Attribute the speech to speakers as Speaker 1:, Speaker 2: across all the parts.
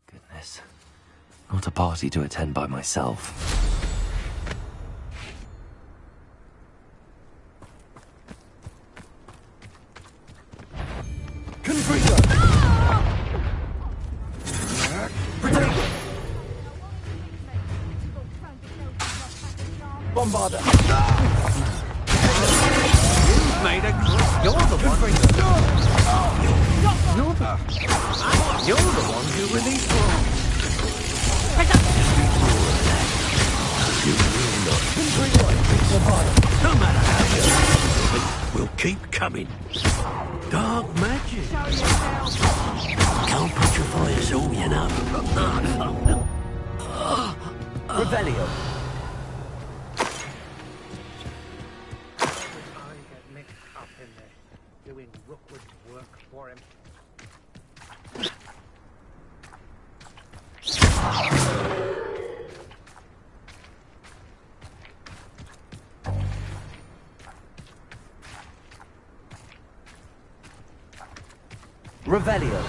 Speaker 1: Goodness. Not a party to attend by myself.
Speaker 2: Bombarder!
Speaker 3: You've made a click. You're the one. You're the one who released wrong. No matter how you do it, we'll keep coming. Dark magic. Can't petrify us all, you know.
Speaker 2: Revelio.
Speaker 3: Doing Rookwood's work for him.
Speaker 2: Revelio.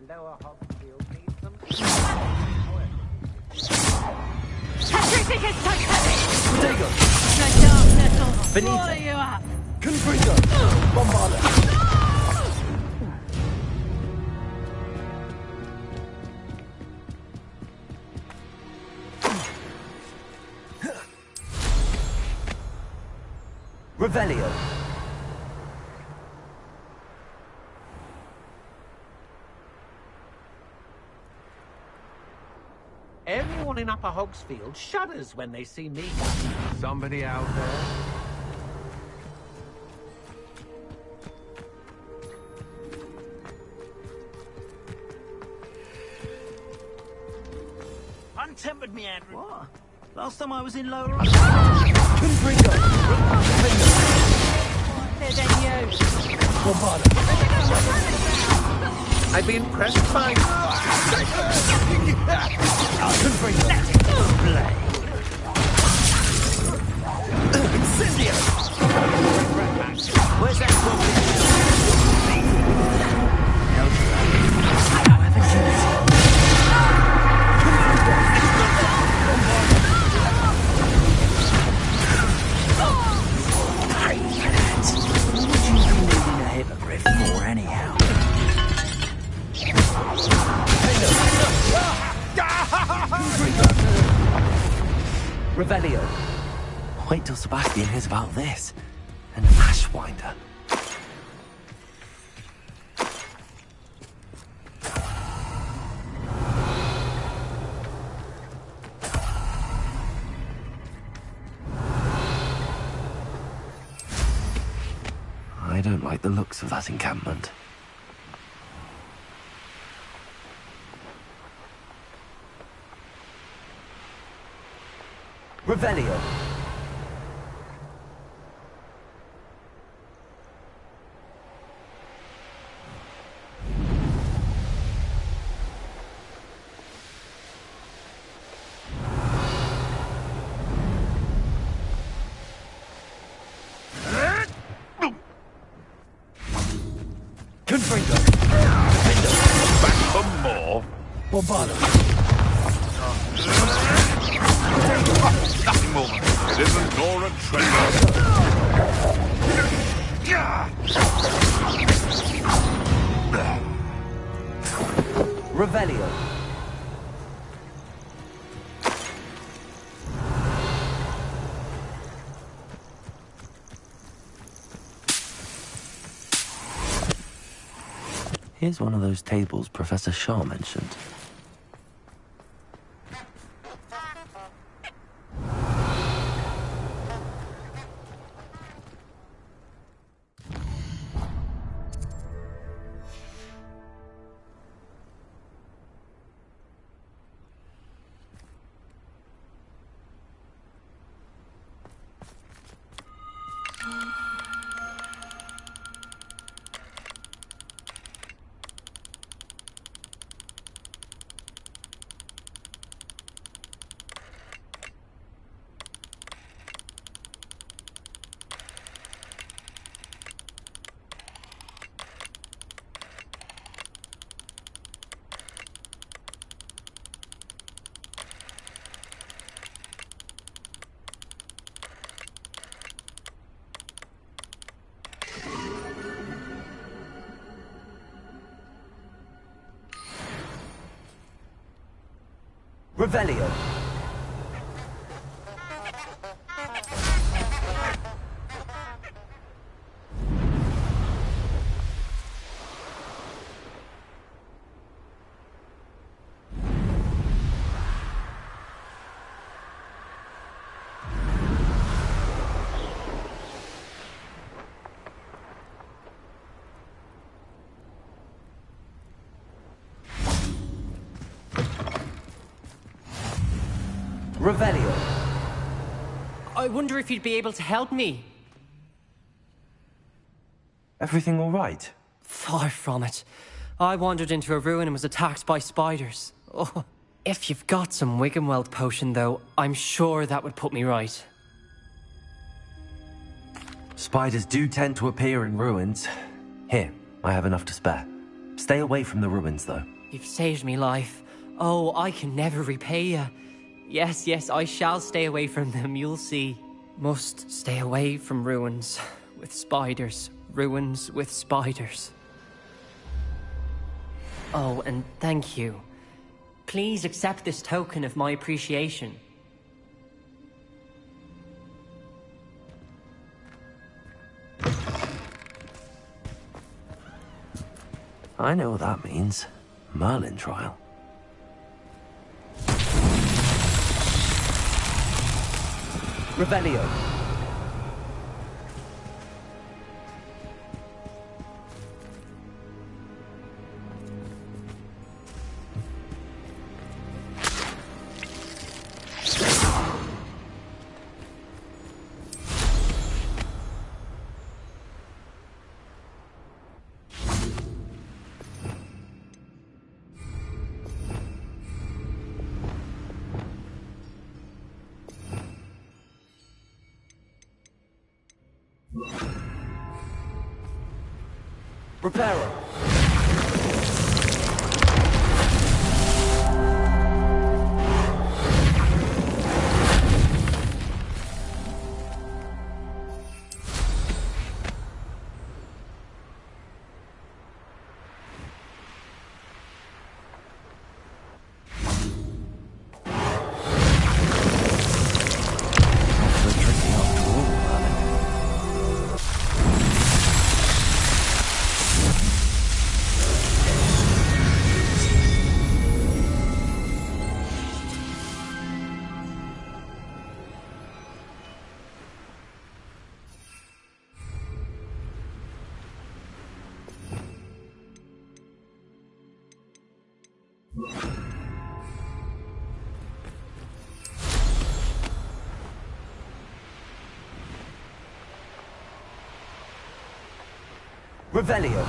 Speaker 3: Lower Hogfield needs some.
Speaker 4: Patrick is touch heavy!
Speaker 2: Protego.
Speaker 4: The darkness will
Speaker 2: Benita.
Speaker 4: swallow you up!
Speaker 2: Confringo. Bombarder. Revelio.
Speaker 3: Everyone in Upper Hogsfield shudders when they see me. Somebody out there?
Speaker 5: Untempered me, Andrew. What? Last time I was in Lower...
Speaker 2: Confringo.
Speaker 4: Better than you!
Speaker 2: Bombarder.
Speaker 3: I'd be impressed by...
Speaker 2: Confringo. Incendio.
Speaker 5: Where's that book?
Speaker 2: Revelio.
Speaker 1: Wait till Sebastian hears about this. An Ashwinder. I don't like the looks of that encampment.
Speaker 2: Revelio. Confringo.
Speaker 6: Back for more.
Speaker 2: Bombardo.
Speaker 6: Nothing more. It isn't Nora Treasure.
Speaker 2: Revelio.
Speaker 1: Here's one of those tables Professor Shaw mentioned.
Speaker 2: Revelio. Revelio.
Speaker 7: I wonder if you'd be able to help me.
Speaker 1: Everything all right?
Speaker 7: Far from it. I wandered into a ruin and was attacked by spiders. Oh, if you've got some Wiggenweld potion, though, I'm sure that would put me right.
Speaker 1: Spiders do tend to appear in ruins. Here, I have enough to spare. Stay away from the ruins, though.
Speaker 7: You've saved me life. Oh, I can never repay you. Yes, yes, I shall stay away from them, you'll see. Must stay away from ruins with spiders. Ruins with spiders. Oh, and thank you. Please accept this token of my appreciation.
Speaker 1: I know what that means. Merlin trial.
Speaker 2: Revelio. Reparo. Revelio.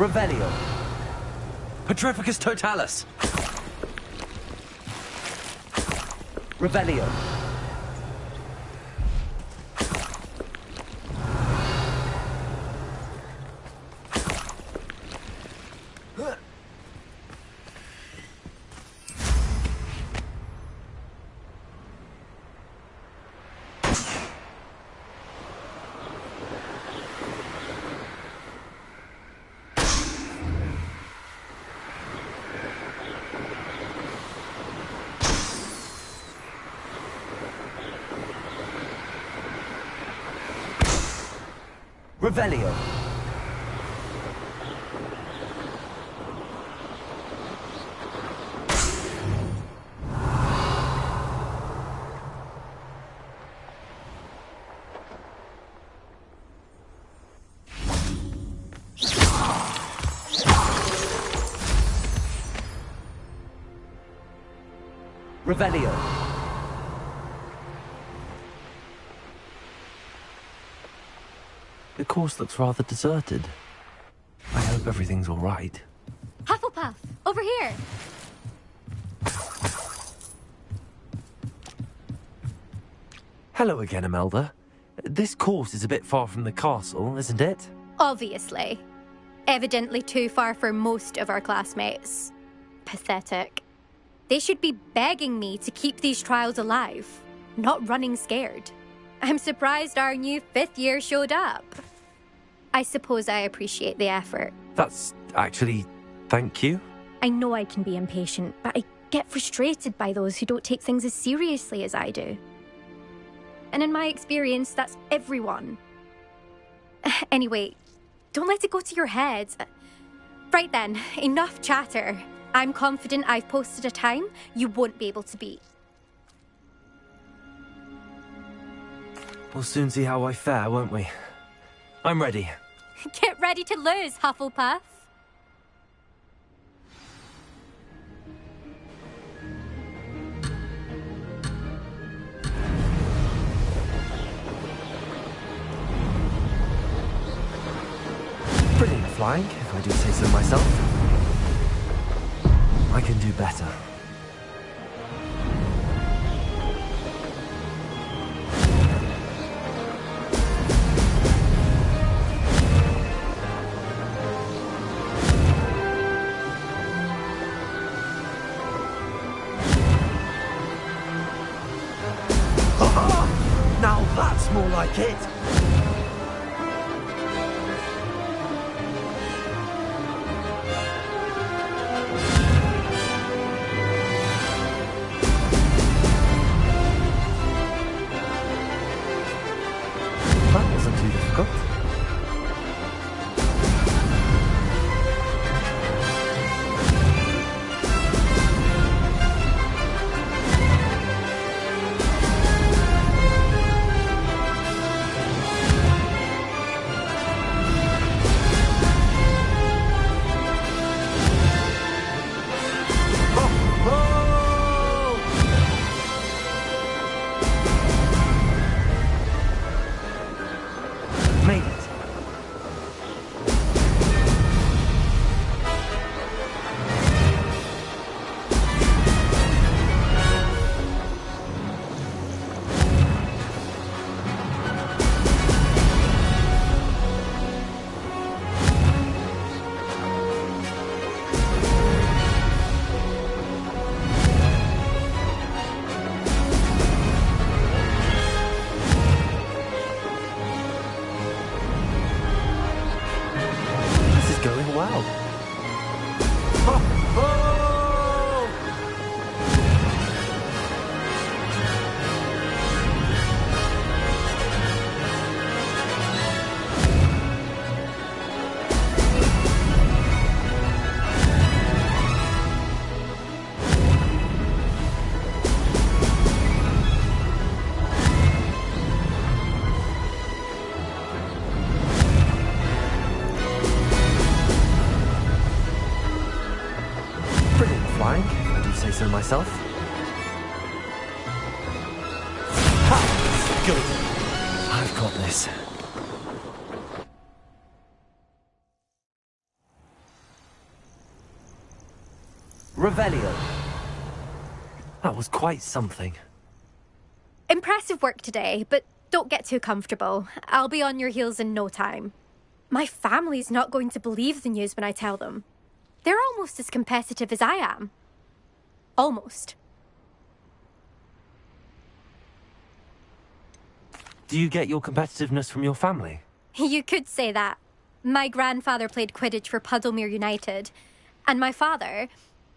Speaker 2: Revelio.
Speaker 1: Petrificus totalis.
Speaker 2: Revelio. Revelio. Revelio.
Speaker 1: The course looks rather deserted. I hope everything's all right.
Speaker 8: Hufflepuff, over here.
Speaker 1: Hello again, Imelda. This course is a bit far from the castle, isn't it?
Speaker 8: Obviously. Evidently too far for most of our classmates. Pathetic. They should be begging me to keep these trials alive, not running scared. I'm surprised our new 5th year showed up. I suppose I appreciate the effort.
Speaker 1: That's actually... thank you.
Speaker 8: I know I can be impatient, but I get frustrated by those who don't take things as seriously as I do. And in my experience, that's everyone. Anyway, don't let it go to your head. Right then, enough chatter. I'm confident I've posted a time you won't be able to beat.
Speaker 1: We'll soon see how I fare, won't we? I'm ready.
Speaker 8: Get ready to lose, Hufflepuff.
Speaker 1: Brilliant flying, if I do say so myself. I can do better. Now that's more like it! That wasn't too difficult. Made it. This is going well. Brilliant flying, if I do say so myself. Ha! Good. I've got this.
Speaker 2: Revelio.
Speaker 1: That was quite something.
Speaker 8: Impressive work today, but don't get too comfortable. I'll be on your heels in no time. My family's not going to believe the news when I tell them. They're almost as competitive as I am. Almost.
Speaker 1: Do you get your competitiveness from your family?
Speaker 8: You could say that. My grandfather played Quidditch for Puddlemere United. And my father,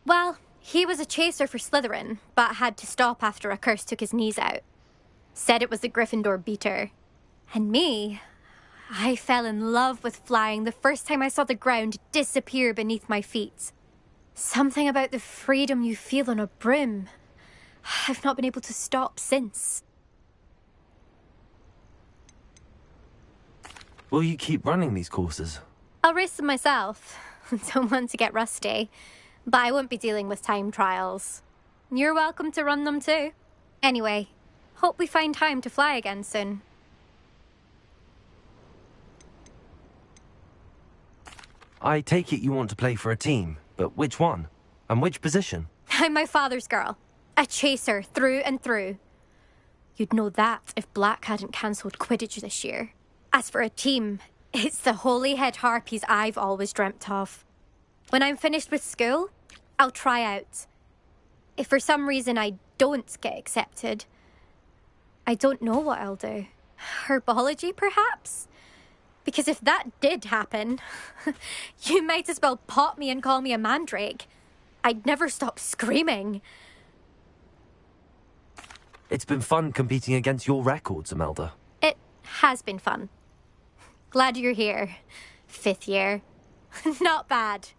Speaker 8: well, he was a chaser for Slytherin, but had to stop after a curse took his knees out. Said it was the Gryffindor beater. And me, I fell in love with flying the first time I saw the ground disappear beneath my feet. Something about the freedom you feel on a broom. I've not been able to stop since.
Speaker 1: Will you keep running these courses?
Speaker 8: I'll race them myself. Don't want to get rusty. But I won't be dealing with time trials. You're welcome to run them too. Anyway, hope we find time to fly again soon.
Speaker 1: I take it you want to play for a team, but which one? And which position?
Speaker 8: I'm my father's girl. A chaser through and through. You'd know that if Black hadn't cancelled Quidditch this year. As for a team, it's the Holyhead Harpies I've always dreamt of. When I'm finished with school, I'll try out. If for some reason I don't get accepted, I don't know what I'll do. Herbology, perhaps? Because if that did happen, you might as well pot me and call me a mandrake. I'd never stop screaming.
Speaker 1: It's been fun competing against your records, Imelda.
Speaker 8: It has been fun. Glad you're here. 5th year. Not bad.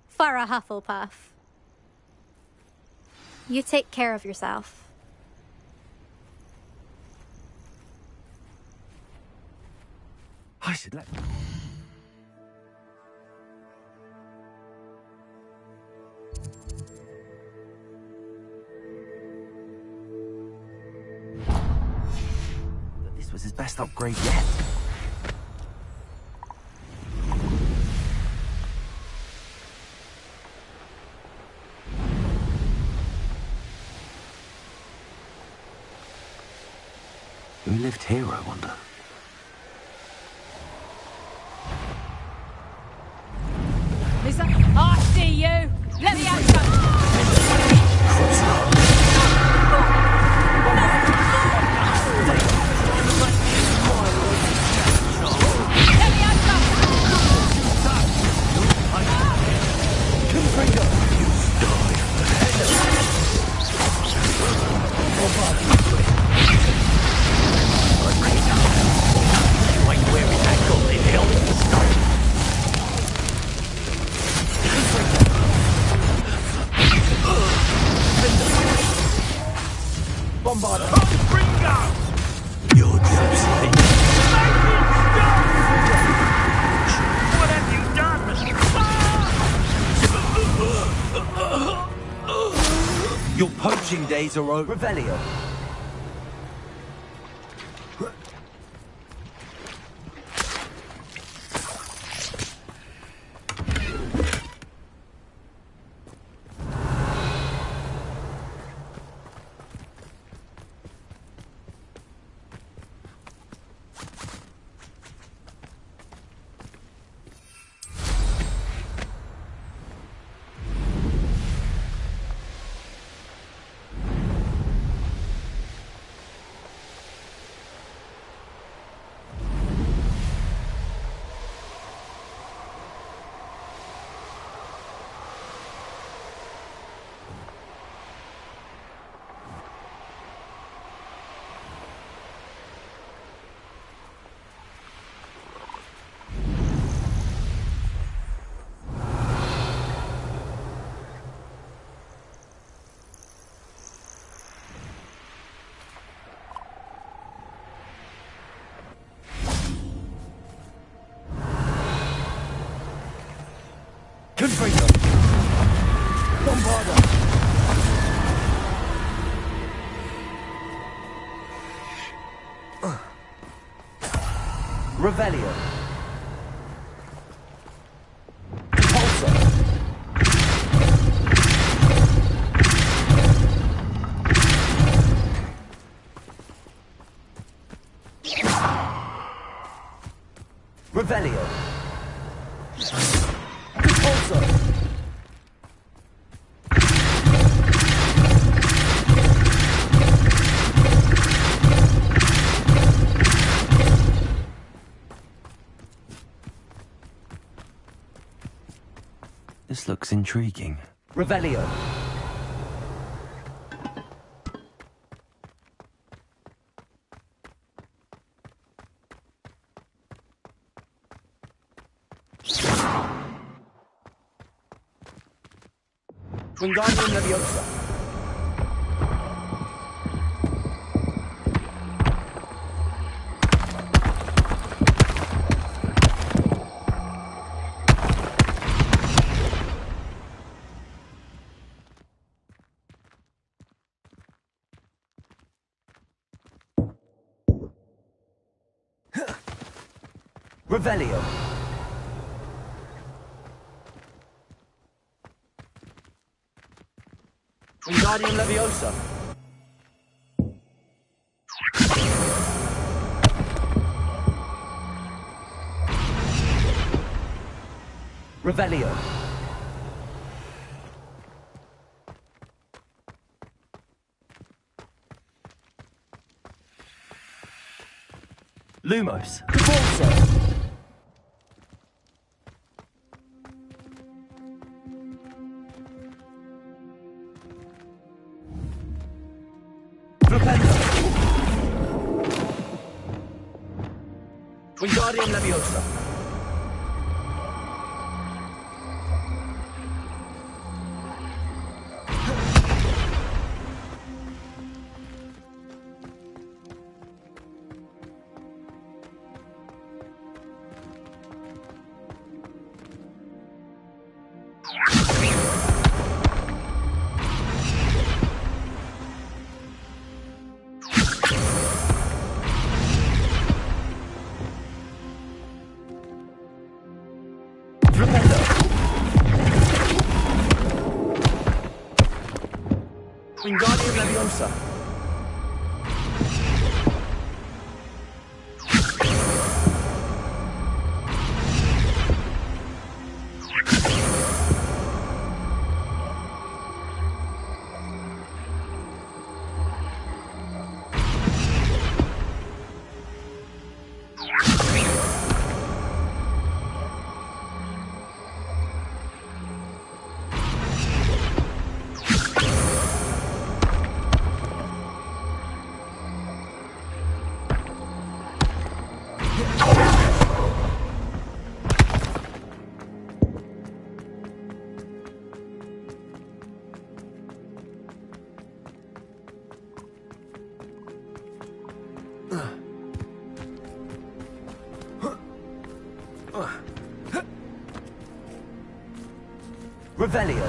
Speaker 8: For a Hufflepuff. You take care of yourself.
Speaker 1: I should let... But this was his best upgrade yet. Who lived here, I wonder?
Speaker 4: Lisa, I see you. Let me out.
Speaker 1: Your poaching days are over.
Speaker 2: Revelio.
Speaker 1: Confringo. Bombarda.
Speaker 2: Revelio. Revelio.
Speaker 1: This looks intriguing.
Speaker 2: Revelio. Wingardium Leviosa. Revelio. Wingardium Leviosa. Revelio.
Speaker 1: Lumos.
Speaker 2: Forza. Wingardium Leviosa. Wingardium Leviosa. Revelio.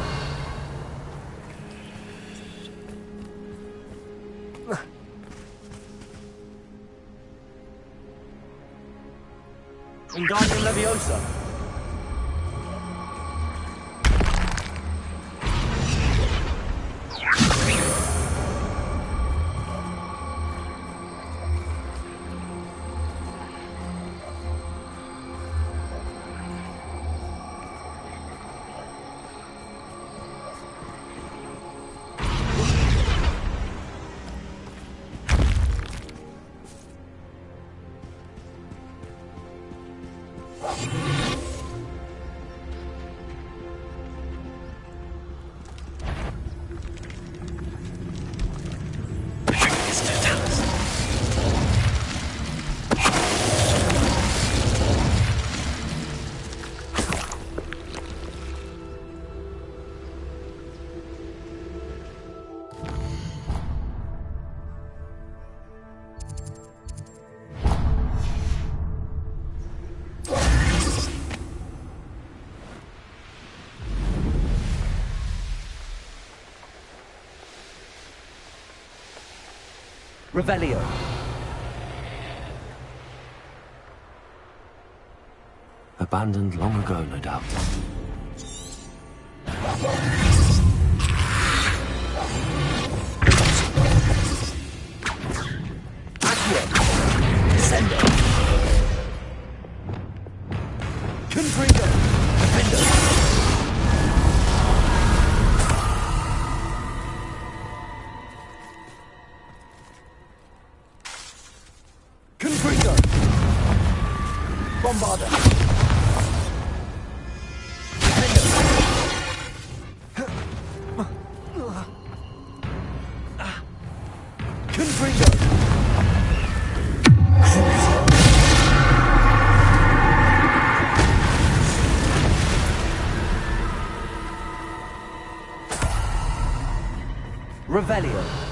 Speaker 2: Wingardium Leviosa. Revelio.
Speaker 1: Abandoned long ago, no doubt.
Speaker 2: Accio. Descendo. Confringo. Defender. Confringo. Bombarder. Defender. Revelio.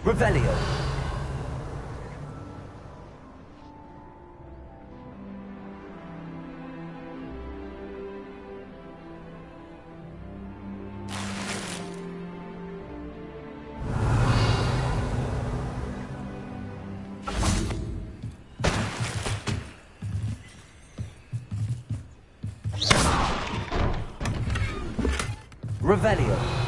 Speaker 2: Revelio. Revelio.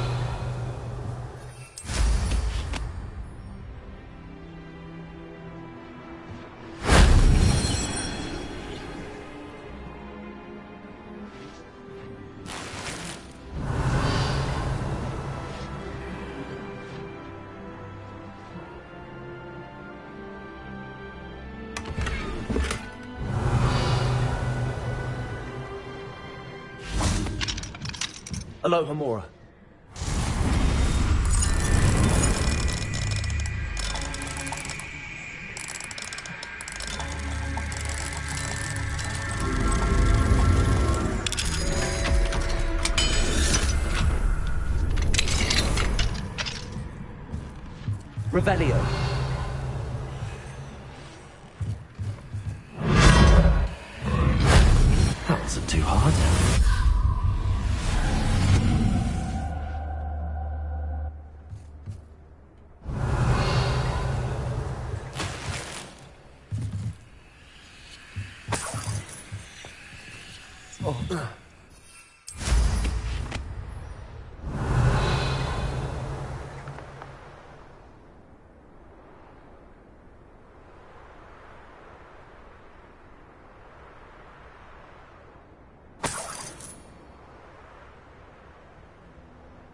Speaker 2: Aloha Mora. Revelio.
Speaker 1: That wasn't too hard.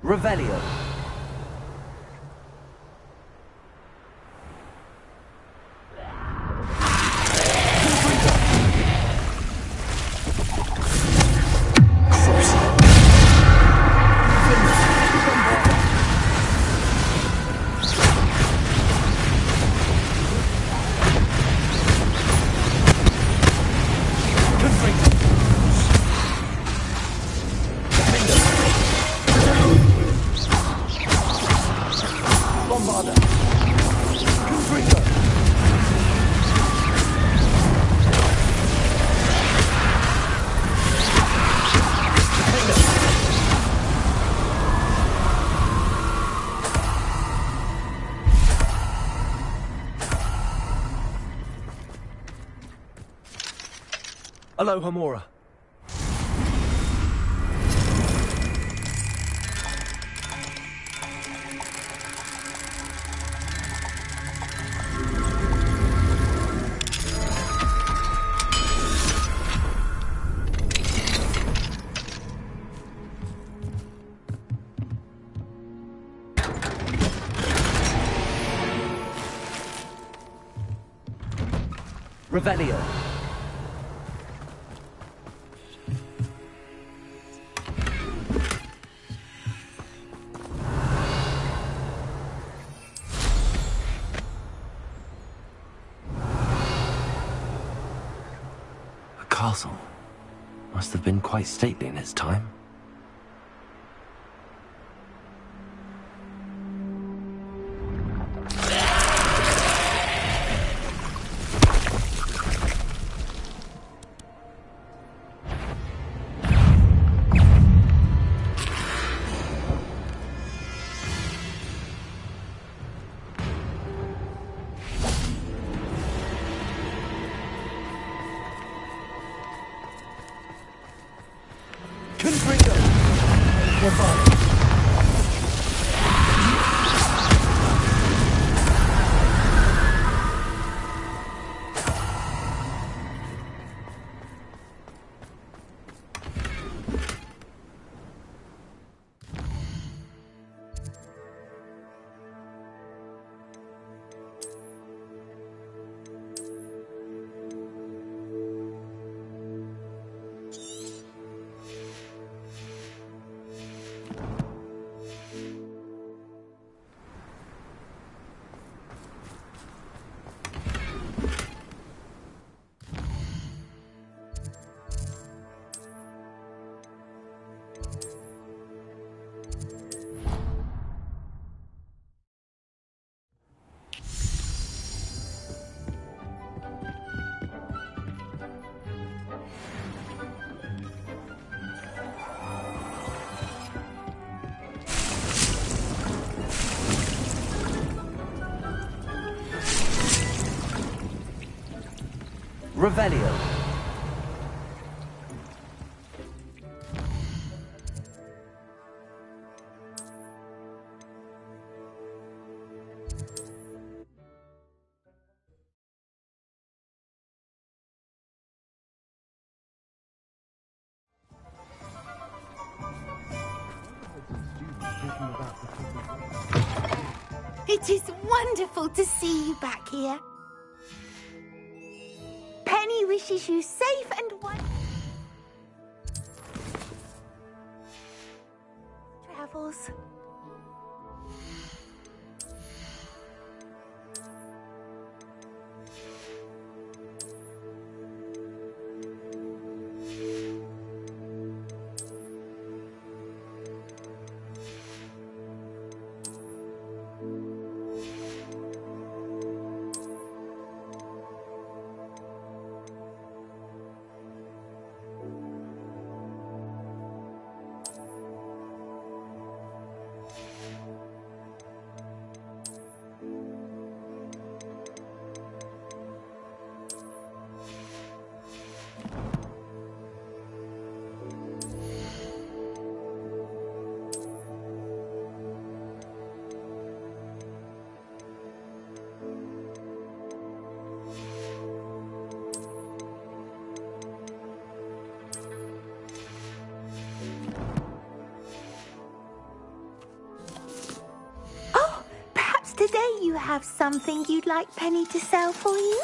Speaker 2: Revelio. Aloha Mora. Revelio.
Speaker 1: A castle. Must have been quite stately in its time.
Speaker 2: Confringo. Revelio.
Speaker 9: It is wonderful to see you back here. Penny wishes you safe and travels. Today you have something you'd like Penny to sell for you?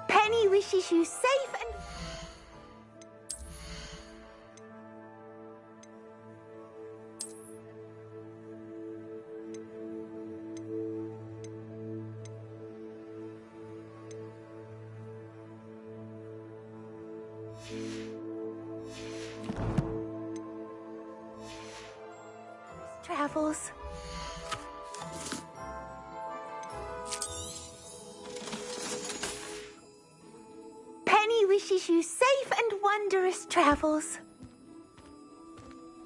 Speaker 9: Penny wishes you safe and... travels. Penny wishes you safe and wondrous travels.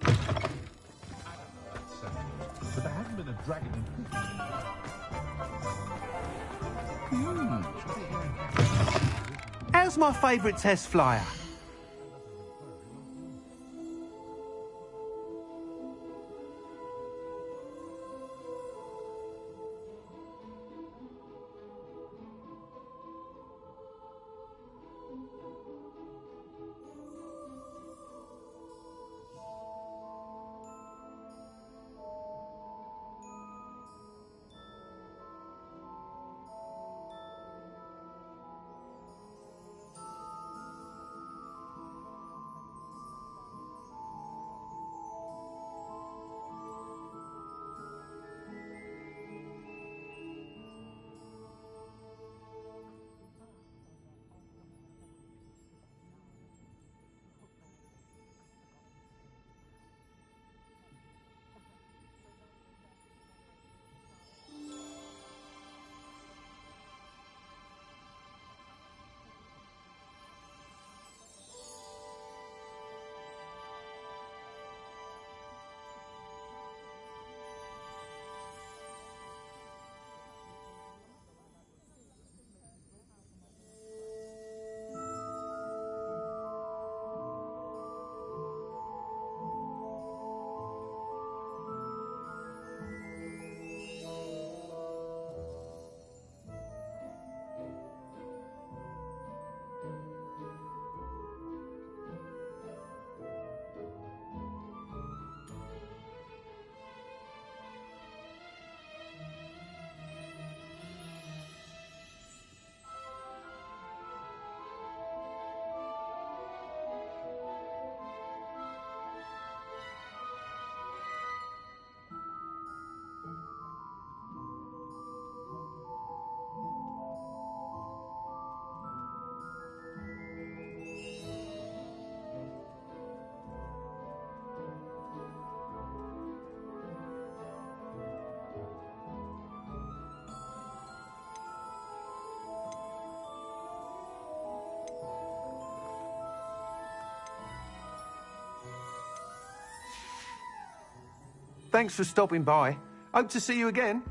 Speaker 6: But there hasn't been a dragon in...
Speaker 5: How's my favourite test flyer?
Speaker 10: Thanks for stopping by. Hope to see you again.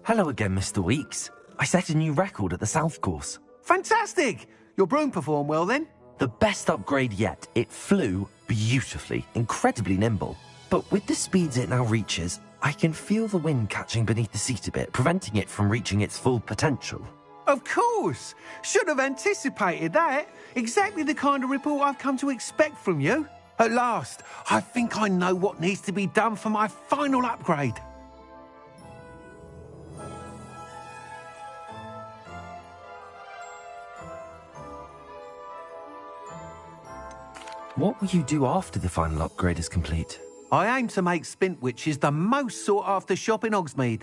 Speaker 1: Hello again, Mr. Weeks. I set a new record at the South Course.
Speaker 10: Fantastic! Your broom performed well then?
Speaker 1: The best upgrade yet. It flew beautifully, incredibly nimble. But with the speeds it now reaches, I can feel the wind catching beneath the seat a bit, preventing it from reaching its full potential.
Speaker 10: Of course! Should have anticipated that. Exactly the kind of report I've come to expect from you. At last, I think I know what needs to be done for my final upgrade.
Speaker 1: What will you do after the final upgrade is complete?
Speaker 10: I aim to make Spintwitches the most sought-after shop in Hogsmeade.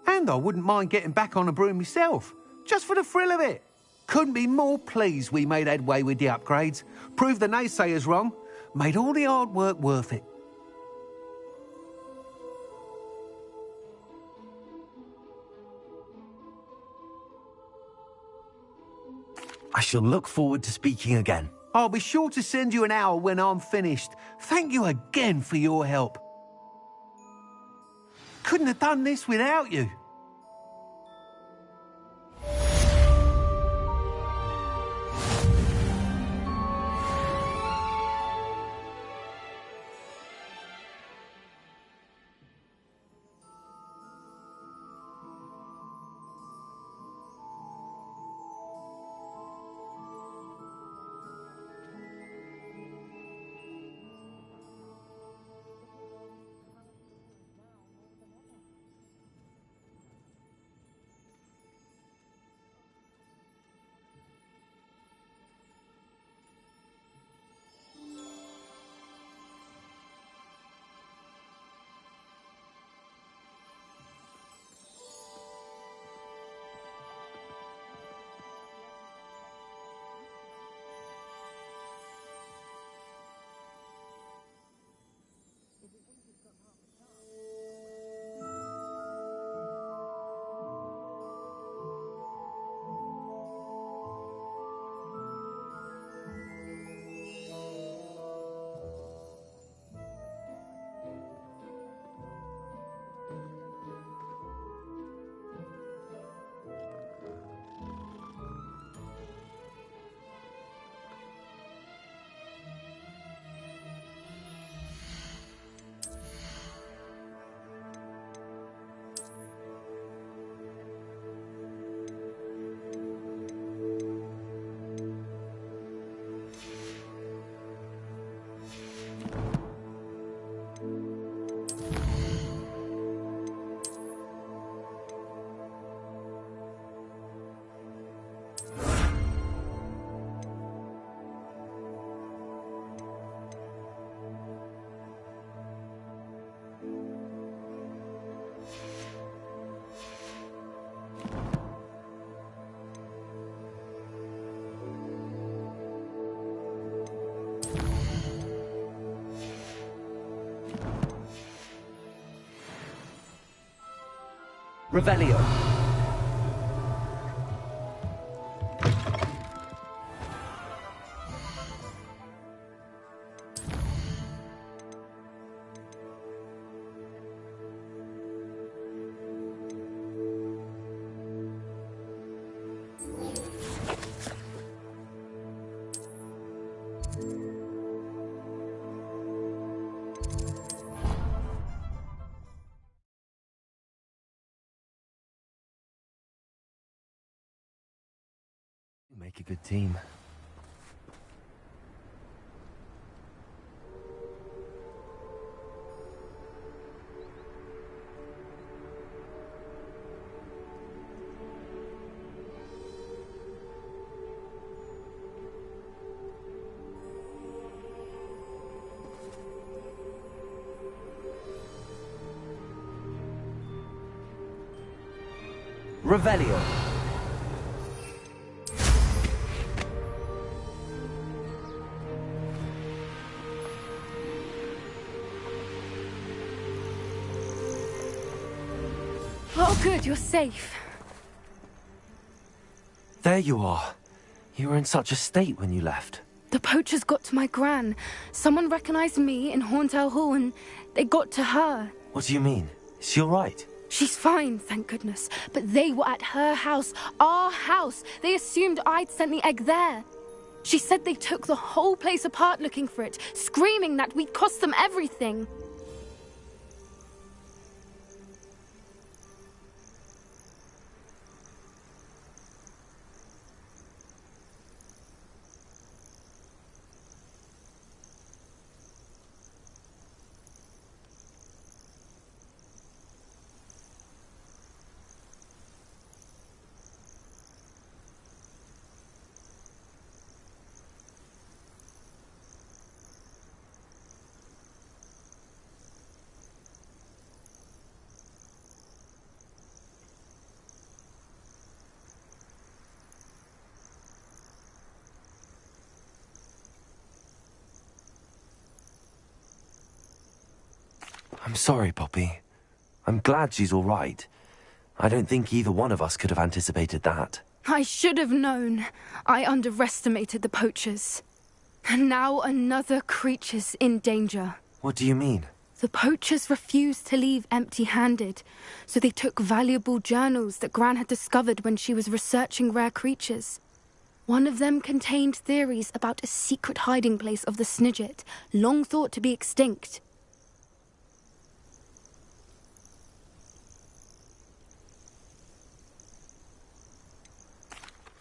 Speaker 10: And I wouldn't mind getting back on a broom myself, just for the thrill of it. Couldn't be more pleased we made headway with the upgrades, proved the naysayers wrong, made all the hard work worth it.
Speaker 1: I shall look forward to speaking again.
Speaker 10: I'll be sure to send you an hour when I'm finished. Thank you again for your help. Couldn't have done this without you.
Speaker 2: Revelio.
Speaker 1: Make a good team.
Speaker 2: Revelio.
Speaker 4: Oh, good, you're safe.
Speaker 1: There you are. You were in such a state when you left.
Speaker 11: The poachers got to my gran. Someone recognized me in Horntail Hall and they got to her.
Speaker 1: What do you mean? Is she all right?
Speaker 11: She's fine, thank goodness. But they were at her house, our house. They assumed I'd sent the egg there. She said they took the whole place apart looking for it, screaming that we'd cost them everything.
Speaker 1: I'm sorry, Poppy. I'm glad she's all right. I don't think either one of us could have anticipated that.
Speaker 11: I should have known. I underestimated the poachers. And now another creature's in danger.
Speaker 1: What do you mean?
Speaker 11: The poachers refused to leave empty-handed, so they took valuable journals that Gran had discovered when she was researching rare creatures. One of them contained theories about a secret hiding place of the Snidget, long thought to be extinct.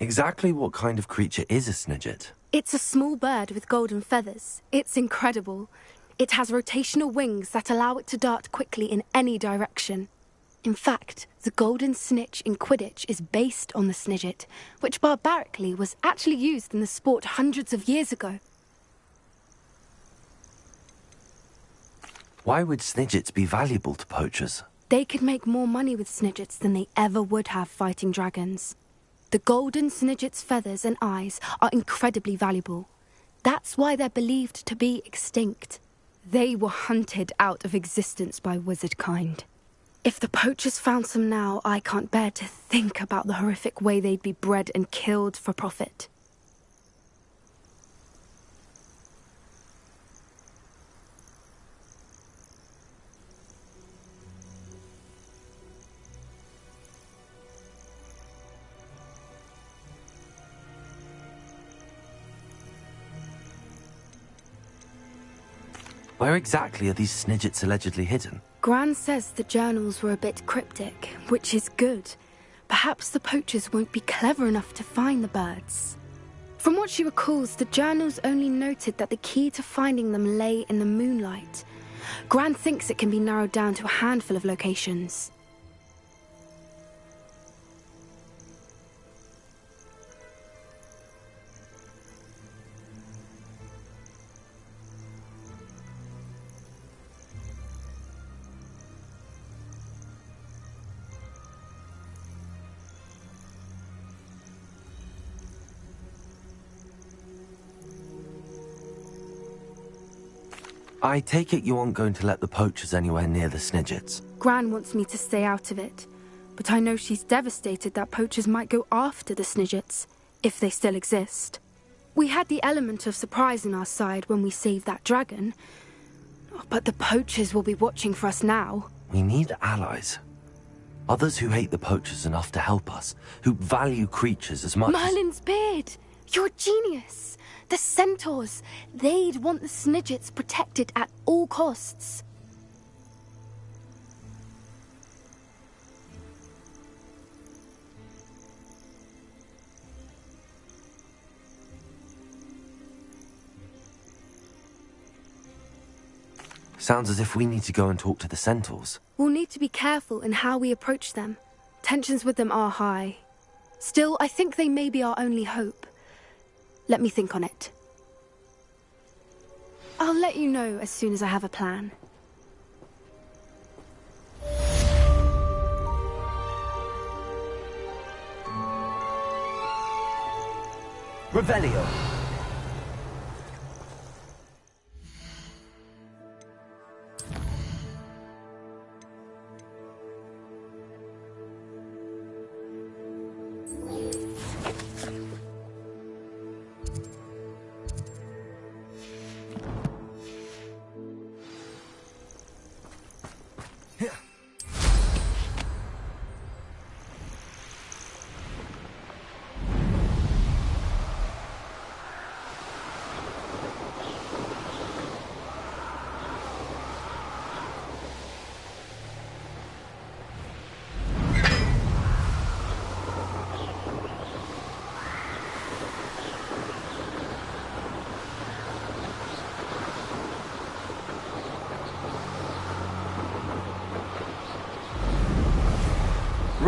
Speaker 1: Exactly what kind of creature is a Snidget?
Speaker 11: It's a small bird with golden feathers. It's incredible. It has rotational wings that allow it to dart quickly in any direction. In fact, the golden snitch in Quidditch is based on the Snidget, which barbarically was actually used in the sport hundreds of years ago.
Speaker 1: Why would Snidgets be valuable to poachers?
Speaker 11: They could make more money with Snidgets than they ever would have fighting dragons. The golden Snidget's feathers and eyes are incredibly valuable. That's why they're believed to be extinct. They were hunted out of existence by wizard kind. If the poachers found some now, I can't bear to think about the horrific way they'd be bred and killed for profit.
Speaker 1: Where exactly are these Snidgets allegedly hidden?
Speaker 11: Gran says the journals were a bit cryptic, which is good. Perhaps the poachers won't be clever enough to find the birds. From what she recalls, the journals only noted that the key to finding them lay in the moonlight. Gran thinks it can be narrowed down to a handful of locations.
Speaker 1: I take it you aren't going to let the poachers anywhere near the Snidgets.
Speaker 11: Gran wants me to stay out of it, but I know she's devastated that poachers might go after the Snidgets, if they still exist. We had the element of surprise on our side when we saved that dragon, but the poachers will be watching for us now.
Speaker 1: We need allies. Others who hate the poachers enough to help us, who value creatures as much
Speaker 11: Merlin's beard! You're a genius! The centaurs! They'd want the Snidgets protected at all costs.
Speaker 1: Sounds as if we need to go and talk to the centaurs.
Speaker 11: We'll need to be careful in how we approach them. Tensions with them are high. Still, I think they may be our only hope. Let me think on it. I'll let you know as soon as I have a plan.
Speaker 2: Revelio.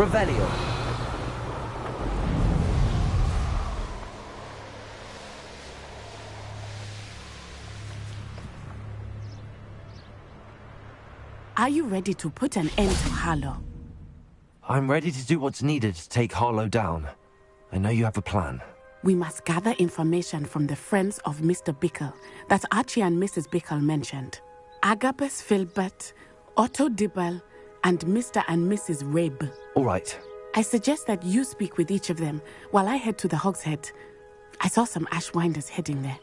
Speaker 1: Revelio.
Speaker 12: Are you ready to put an end to Harlow?
Speaker 1: I'm ready to do what's needed to take Harlow down. I know you have a plan.
Speaker 12: We must gather information from the friends of Mr. Bickle that Archie and Mrs. Bickle mentioned. Agabus Filbert, Otto Dibble, and Mr. and Mrs. Rabe.
Speaker 1: All right.
Speaker 12: I suggest that you speak with each of them while I head to the Hogshead. I saw some Ashwinders heading there.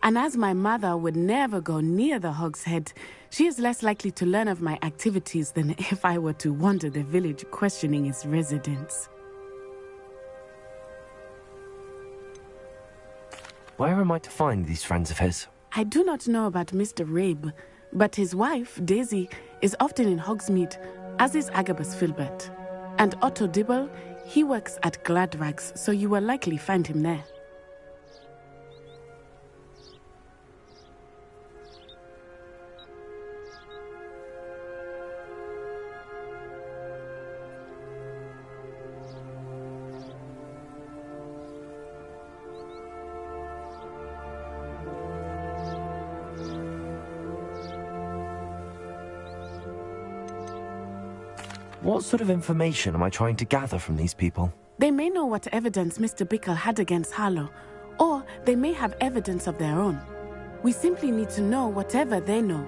Speaker 12: And as my mother would never go near the Hogshead, she is less likely to learn of my activities than if I were to wander the village questioning its residents.
Speaker 1: Where am I to find these friends of his?
Speaker 12: I do not know about Mr. Rabe, but his wife, Daisy, is often in Hogsmeade, as is Agabus Filbert. And Otto Dibble, he works at Gladrags, so you will likely find him there.
Speaker 1: What sort of information am I trying to gather from these people?
Speaker 12: They may know what evidence Mr. Bickle had against Harlow, or they may have evidence of their own. We simply need to know whatever they know.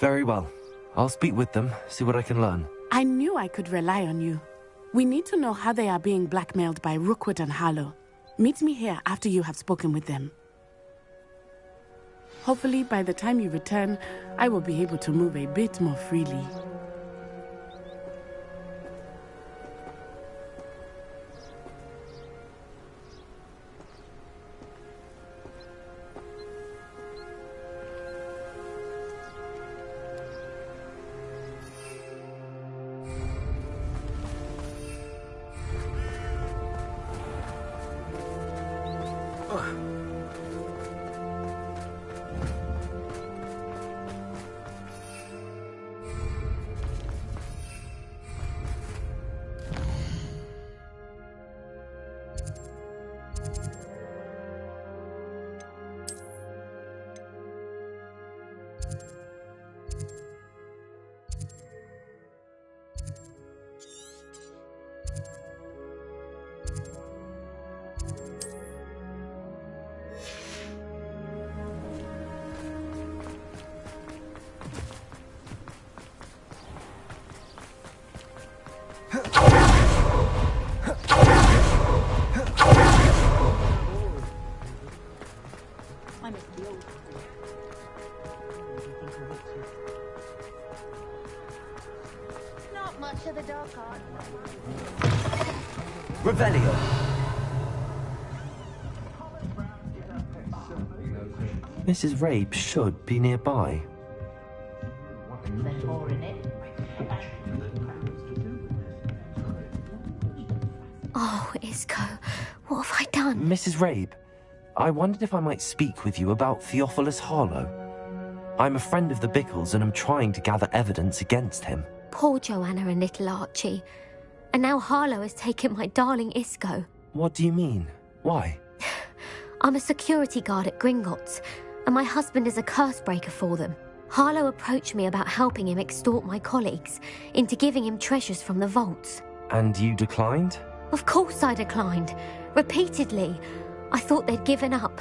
Speaker 1: Very well. I'll speak with them, see what I can learn.
Speaker 12: I knew I could rely on you. We need to know how they are being blackmailed by Rookwood and Harlow. Meet me here after you have spoken with them. Hopefully, by the time you return, I will be able to move a bit more freely.
Speaker 9: Not much of the dark art.
Speaker 1: Revelio. Mrs. Rabe should be nearby.
Speaker 8: Oh, Isco, what have I done?
Speaker 1: Mrs. Rabe, I wondered if I might speak with you about Theophilus Harlow. I'm a friend of the Bickles and am trying to gather evidence against him.
Speaker 8: Poor Joanna and little Archie. And now Harlow has taken my darling Isco.
Speaker 1: What do you mean? Why?
Speaker 8: I'm a security guard at Gringotts, and my husband is a curse breaker for them. Harlow approached me about helping him extort my colleagues into giving him treasures from the vaults.
Speaker 1: And you declined?
Speaker 8: Of course I declined. Repeatedly. I thought they'd given up,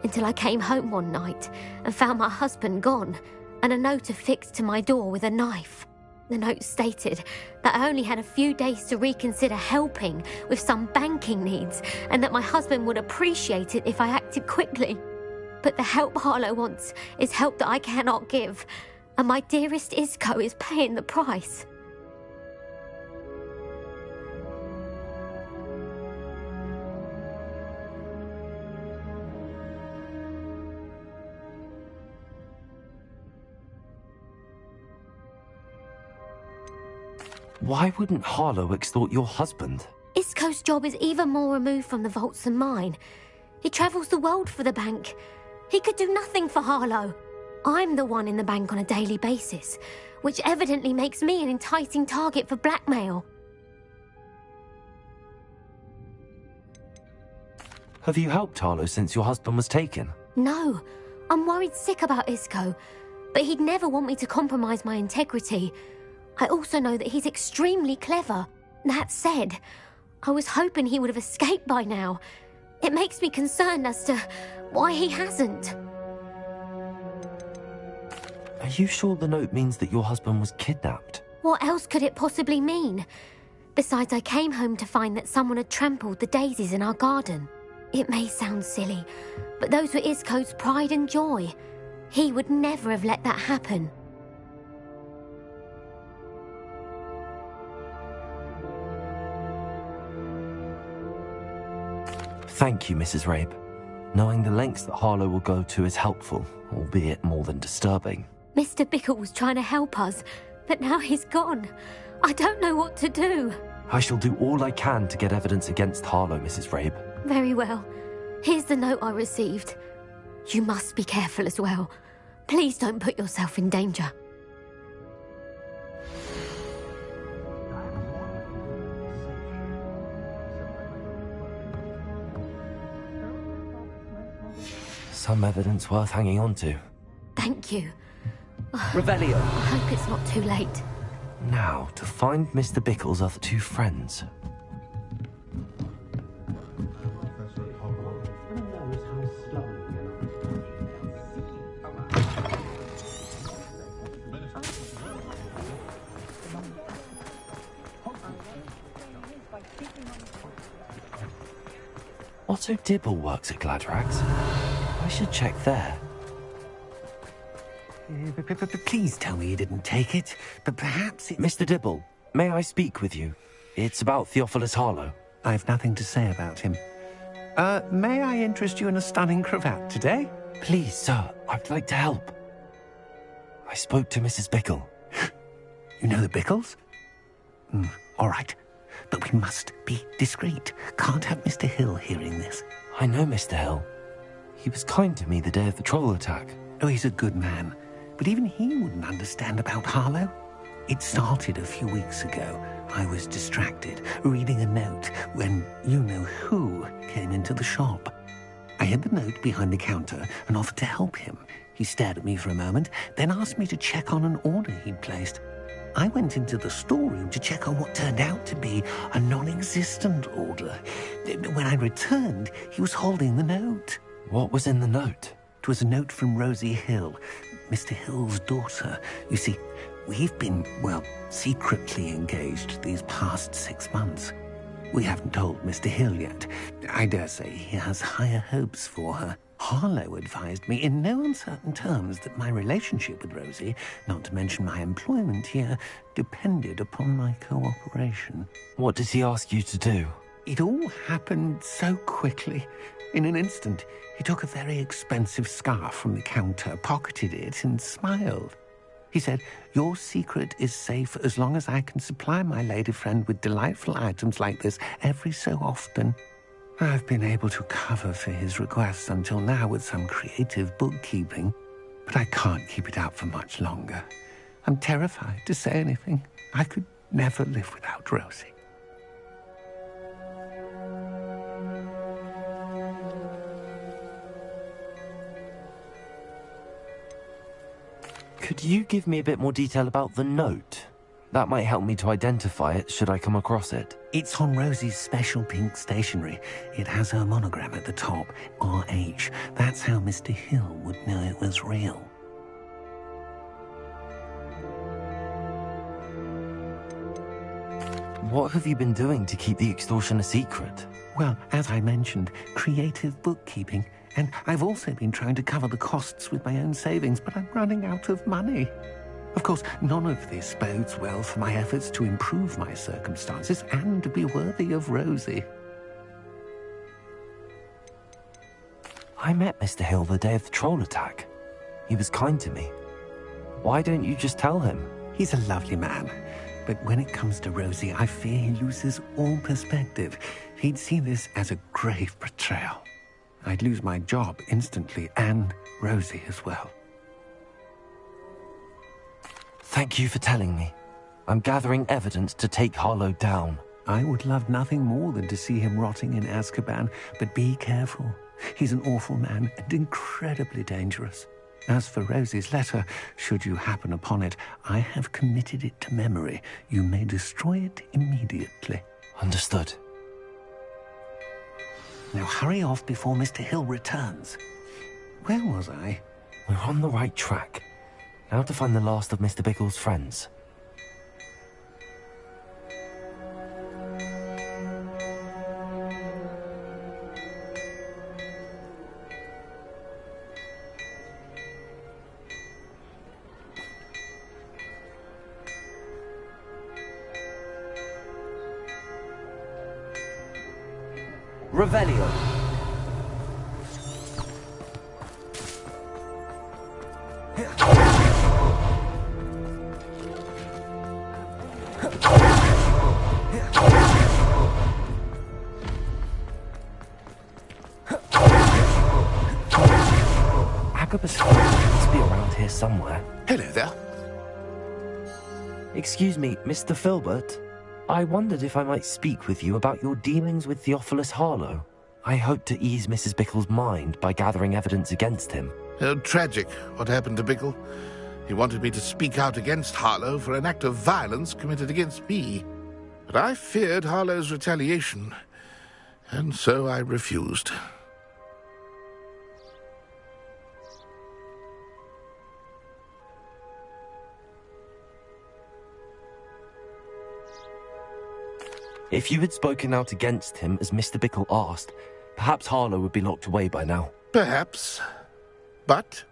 Speaker 8: until I came home one night and found my husband gone, and a note affixed to my door with a knife.
Speaker 13: The note stated that I only had a few days to reconsider helping with some banking needs and that my husband would appreciate it if I acted quickly. But the help Harlow wants is help that I cannot give, and my dearest Isco is paying the price.
Speaker 1: Why wouldn't Harlow extort your husband?
Speaker 13: Isco's job is even more removed from the vaults than mine. He travels the world for the bank. He could do nothing for Harlow. I'm the one in the bank on a daily basis, which evidently makes me an enticing target for blackmail.
Speaker 1: Have you helped Harlow since your husband was taken?
Speaker 13: No, I'm worried sick about Isco, but he'd never want me to compromise my integrity. I also know that he's extremely clever. That said, I was hoping he would have escaped by now. It makes me concerned as to why he hasn't.
Speaker 1: Are you sure the note means that your husband was kidnapped?
Speaker 13: What else could it possibly mean? Besides, I came home to find that someone had trampled the daisies in our garden. It may sound silly, but those were Isco's pride and joy. He would never have let that happen.
Speaker 1: Thank you, Mrs. Rabe. Knowing the lengths that Harlow will go to is helpful, albeit more than disturbing.
Speaker 13: Mr. Bickle was trying to help us, but now he's gone. I don't know what to do.
Speaker 1: I shall do all I can to get evidence against Harlow, Mrs. Rabe.
Speaker 13: Very well. Here's the note I received. You must be careful as well. Please don't put yourself in danger.
Speaker 1: Some evidence worth hanging on to.
Speaker 13: Thank you.
Speaker 2: Revelio.
Speaker 13: I hope it's not too late.
Speaker 1: Now, to find Mr. Bickle's other two friends. Otto Dibble works at Gladrags. I should check there.
Speaker 10: Please tell me you didn't take it, but perhaps it...
Speaker 1: Mr. Dibble, may I speak with you? It's about Theophilus Harlow.
Speaker 10: I've nothing to say about him. May I interest you in a stunning cravat today?
Speaker 1: Please, sir, I'd like to help. I spoke to Mrs. Bickle.
Speaker 10: You know the Bickles? All right, but we must be discreet. Can't have Mr. Hill hearing this.
Speaker 1: I know Mr. Hill. He was kind to me the day of the troll attack.
Speaker 10: Oh, he's a good man. But even he wouldn't understand about Harlow. It started a few weeks ago. I was distracted, reading a note, when you-know-who came into the shop. I hid the note behind the counter and offered to help him. He stared at me for a moment, then asked me to check on an order he'd placed. I went into the storeroom to check on what turned out to be a non-existent order. When I returned, he was holding the note.
Speaker 1: What was in the note?
Speaker 10: It was a note from Rosie Hill, Mr. Hill's daughter. You see, we've been, well, secretly engaged these past 6 months. We haven't told Mr. Hill yet. I dare say he has higher hopes for her. Harlow advised me in no uncertain terms that my relationship with Rosie, not to mention my employment here, depended upon my cooperation.
Speaker 1: What does he ask you to do?
Speaker 10: It all happened so quickly. In an instant, he took a very expensive scarf from the counter, pocketed it, and smiled. He said, "Your secret is safe as long as I can supply my lady friend with delightful items like this every so often." I've been able to cover for his requests until now with some creative bookkeeping, but I can't keep it up for much longer. I'm terrified to say anything. I could never live without Rosie.
Speaker 1: Could you give me a bit more detail about the note? That might help me to identify it should I come across it.
Speaker 10: It's on Rosie's special pink stationery. It has her monogram at the top, RH. That's how Mr. Hill would know it was real.
Speaker 1: What have you been doing to keep the extortion a secret?
Speaker 10: Well, as I mentioned, creative bookkeeping. And I've also been trying to cover the costs with my own savings, but I'm running out of money. Of course, none of this bodes well for my efforts to improve my circumstances and to be worthy of Rosie.
Speaker 1: I met Mr. Hill the day of the troll attack. He was kind to me. Why don't you just tell him?
Speaker 10: He's a lovely man. But when it comes to Rosie, I fear he loses all perspective. He'd see this as a grave betrayal. I'd lose my job instantly, and Rosie as well.
Speaker 1: Thank you for telling me. I'm gathering evidence to take Harlow down.
Speaker 10: I would love nothing more than to see him rotting in Azkaban, but be careful. He's an awful man and incredibly dangerous. As for Rosie's letter, should you happen upon it, I have committed it to memory. You may destroy it immediately.
Speaker 1: Understood.
Speaker 10: Now hurry off before Mr. Hill returns. Where was I?
Speaker 1: We're on the right track. Now to find the last of Mr. Bickle's friends.
Speaker 2: Revelio.
Speaker 1: Agabus must be around here somewhere.
Speaker 14: Hello there.
Speaker 1: Excuse me, Mr. Filbert. I wondered if I might speak with you about your dealings with Theophilus Harlow. I hope to ease Mrs. Bickle's mind by gathering evidence against him.
Speaker 14: Oh, tragic, what happened to Bickle. He wanted me to speak out against Harlow for an act of violence committed against me. But I feared Harlow's retaliation, and so I refused.
Speaker 1: If you had spoken out against him as Mr. Bickle asked, perhaps Harlow would be locked away by now.
Speaker 14: Perhaps. But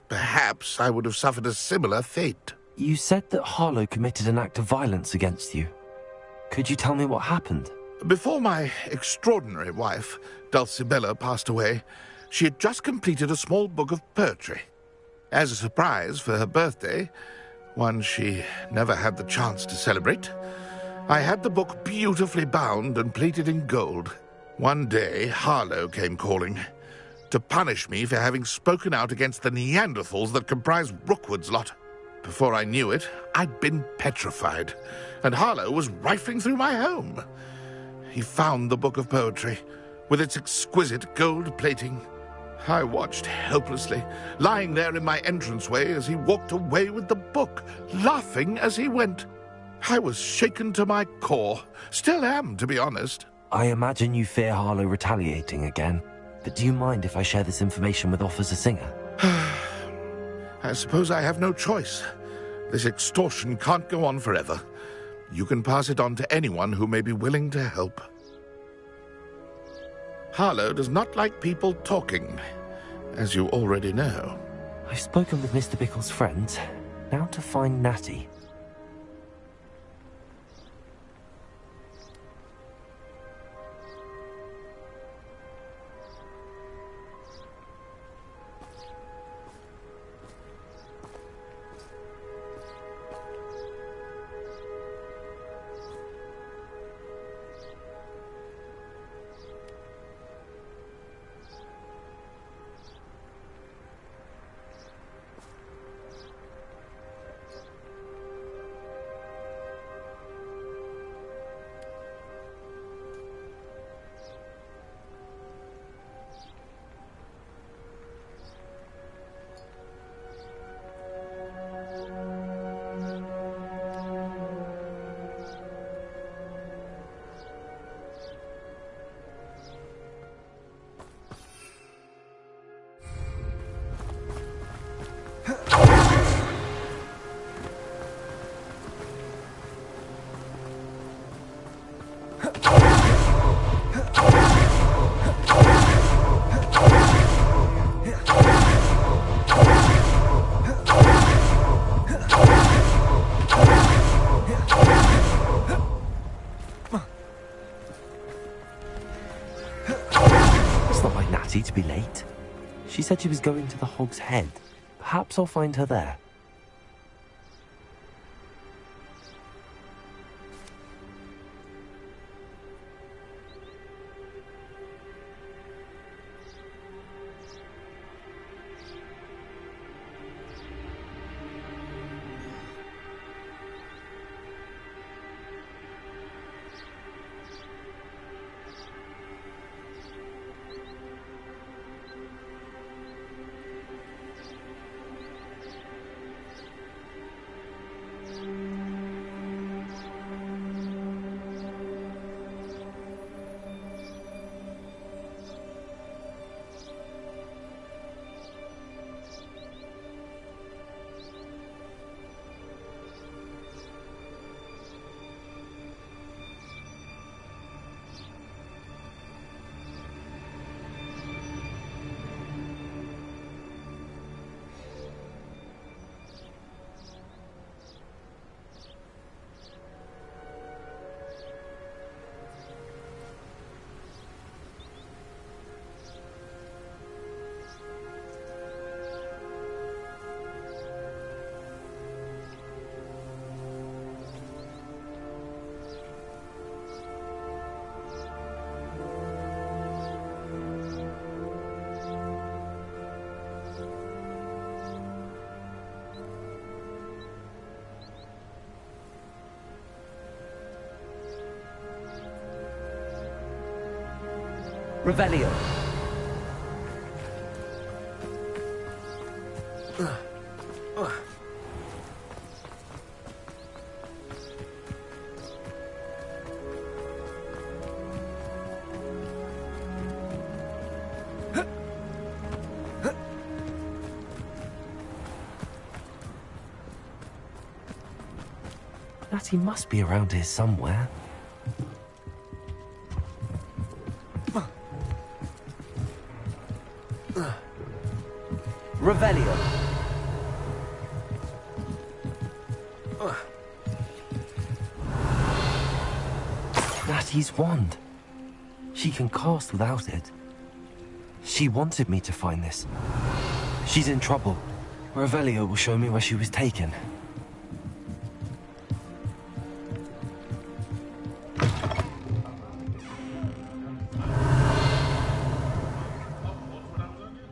Speaker 14: perhaps I would have suffered a similar fate.
Speaker 1: You said that Harlow committed an act of violence against you. Could you tell me what happened?
Speaker 14: Before my extraordinary wife, Dulcibella, passed away, she had just completed a small book of poetry. As a surprise for her birthday, one she never had the chance to celebrate, I had the book beautifully bound and plated in gold. One day, Harlow came calling to punish me for having spoken out against the Neanderthals that comprise Rookwood's lot. Before I knew it, I'd been petrified, and Harlow was rifling through my home. He found the book of poetry, with its exquisite gold plating. I watched helplessly, lying there in my entranceway as he walked away with the book, laughing as he went. I was shaken to my core. Still am, to be honest.
Speaker 1: I imagine you fear Harlow retaliating again. But do you mind if I share this information with Officer Singer?
Speaker 14: I suppose I have no choice. This extortion can't go on forever. You can pass it on to anyone who may be willing to help. Harlow does not like people talking, as you already know.
Speaker 1: I've spoken with Mr. Bickle's friends. Now to find Natty. to be late. She said she was going to the Hog's Head. Perhaps I'll find her there.
Speaker 2: Revelio.
Speaker 1: Natty must be around here somewhere.
Speaker 2: Revelio.
Speaker 1: Natty's wand. She can cast without it. She wanted me to find this. She's in trouble. Revelio will show me where she was taken.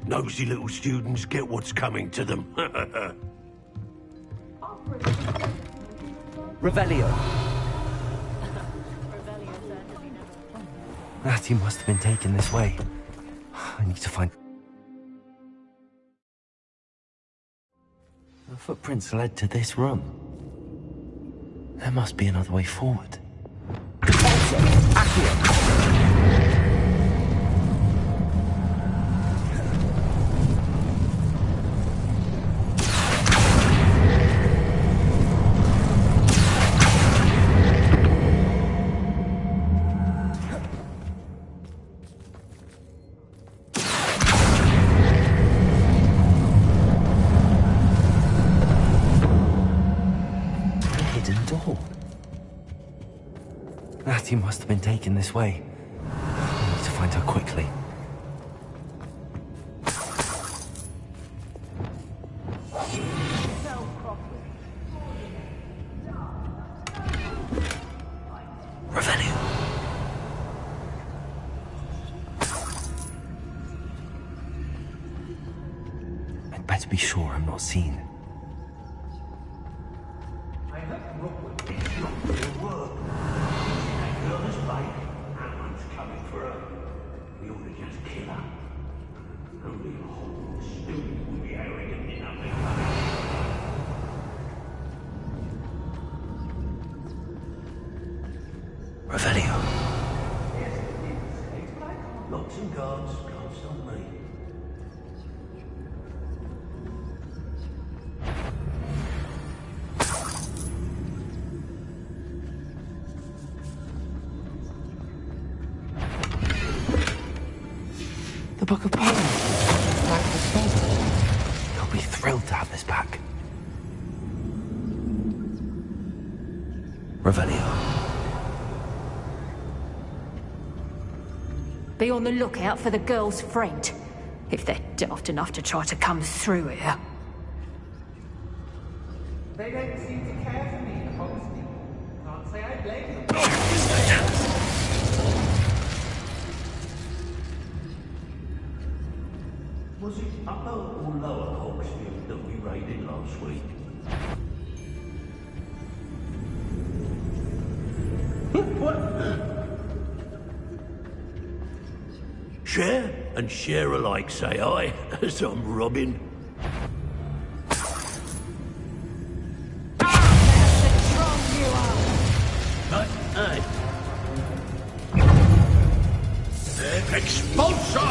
Speaker 3: Nosy little students get what's coming to them.
Speaker 2: Revelio.
Speaker 1: Natty must have been taken this way. I need to find... The footprints led to this room. There must be another way forward. Natty must have been taken this way. I need to find her quickly. Revelio. I'd better be sure I'm not seen. Revelio.
Speaker 3: Locks and guards can't stop me.
Speaker 1: The Book of Poems. Back to Stolen. He'll be thrilled to have this back. Revelio.
Speaker 4: Be on the lookout for the girl's friend. if they're daft enough to try to come through here.
Speaker 15: They don't seem to care for me, honestly. Can't say I blame them.
Speaker 3: Was it upper or lower Hogsfield that we raided last week? What? Share and share alike, say I, as I'm robbing. Expulso!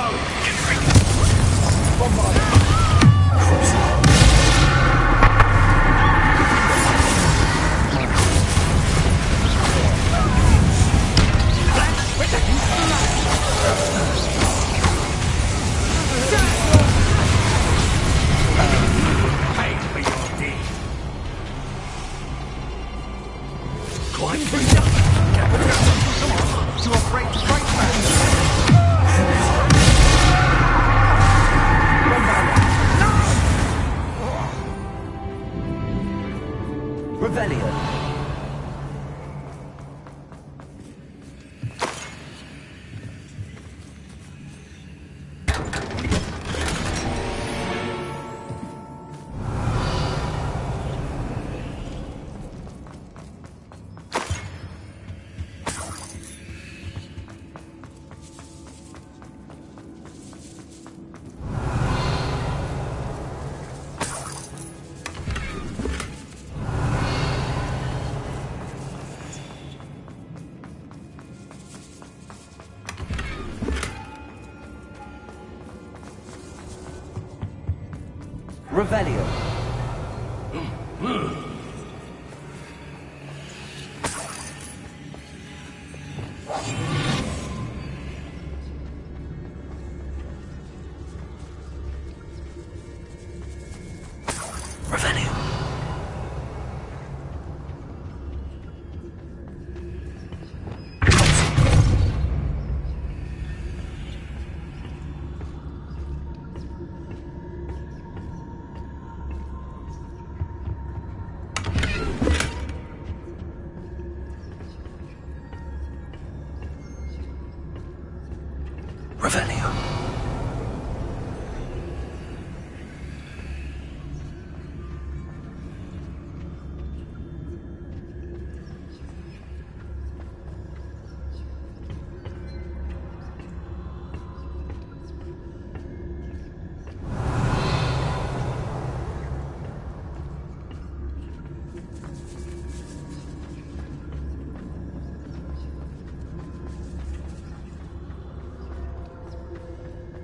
Speaker 2: Revelio.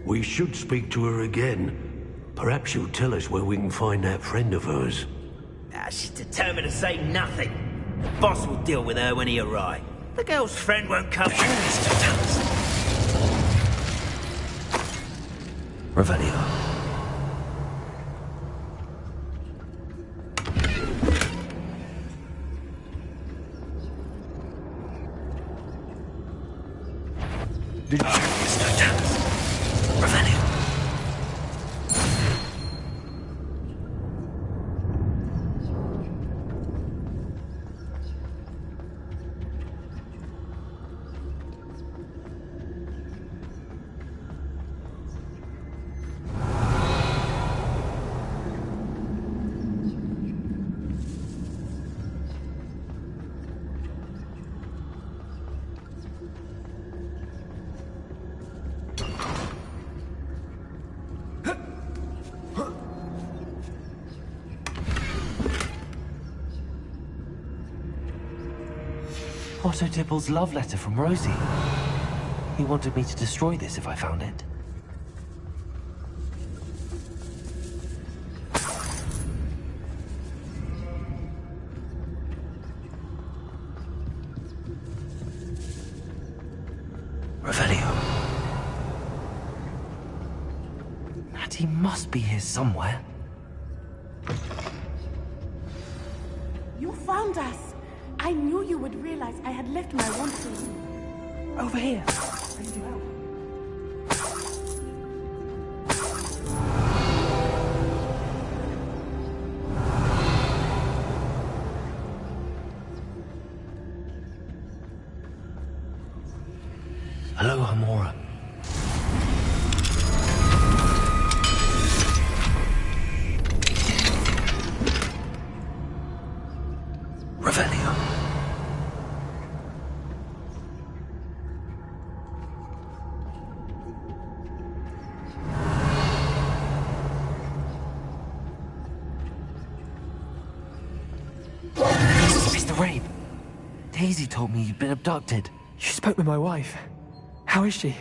Speaker 3: We should speak to her again. Perhaps she'll tell us where we can find that friend of hers.
Speaker 5: She's determined to say nothing. The boss will deal with her when he arrives. The girl's friend won't come.
Speaker 1: Revelio. Otto Dibble's love letter from Rosie. He wanted me to destroy this if I found it. Revelio. Natty must be here somewhere.
Speaker 12: You found us! I knew you would realize I had left my wand for you.
Speaker 1: Over here. Hello, Hamora. Revelio. Mr. Rabe, Daisy told me you'd been abducted.
Speaker 16: You spoke with my wife. How is she?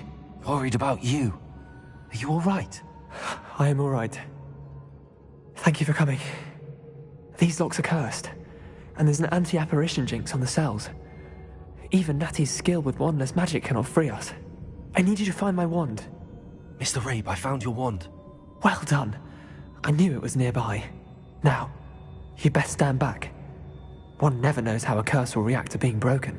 Speaker 1: Worried about you. Are you all right?
Speaker 16: I am all right. Thank you for coming. These locks are cursed, and there's an anti-apparition jinx on the cells. Even Natty's skill with wandless magic cannot free us. I need you to find my wand.
Speaker 1: Mr. Rabe, I found your wand.
Speaker 16: Well done. I knew it was nearby. Now, you best stand back. One never knows how a curse will react to being broken.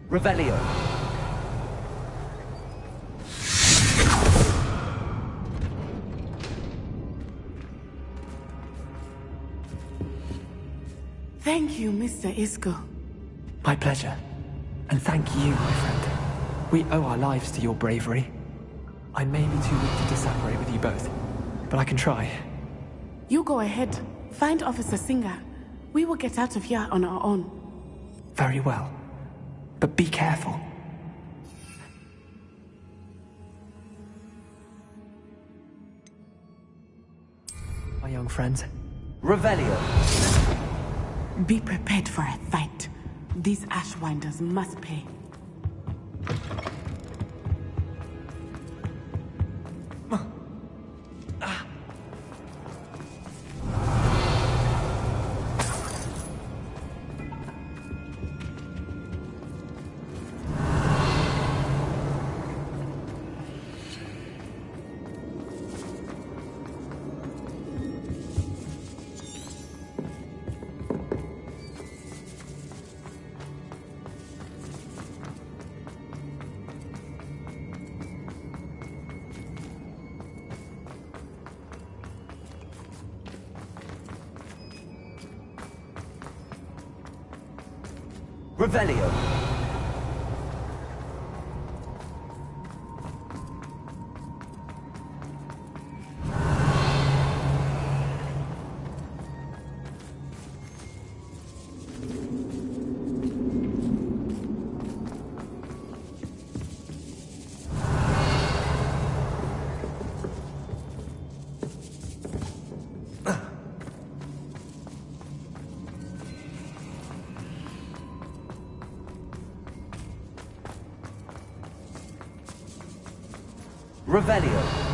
Speaker 2: Revelio.
Speaker 12: Thank you, Mr. Isco.
Speaker 16: My pleasure. And thank you, my friend. We owe our lives to your bravery. I may be too weak to disapparate with you both, but I can try.
Speaker 12: You go ahead. Find Officer Singer. We will get out of here on our own.
Speaker 16: Very well. But be careful. My young friends.
Speaker 2: Revelio.
Speaker 12: Be prepared for a fight. These Ashwinders must pay.
Speaker 2: Revelio. Revelio.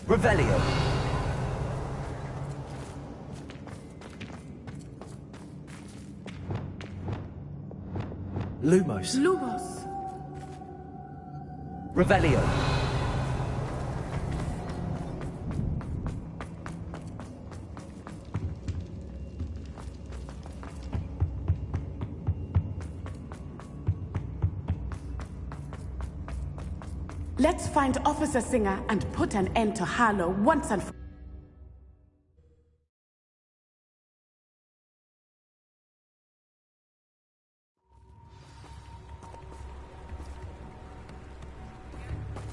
Speaker 2: Revelio.
Speaker 16: Lumos.
Speaker 12: Lumos.
Speaker 2: Revelio.
Speaker 12: Let's find Officer Singer and put an end to Harlow once and for all.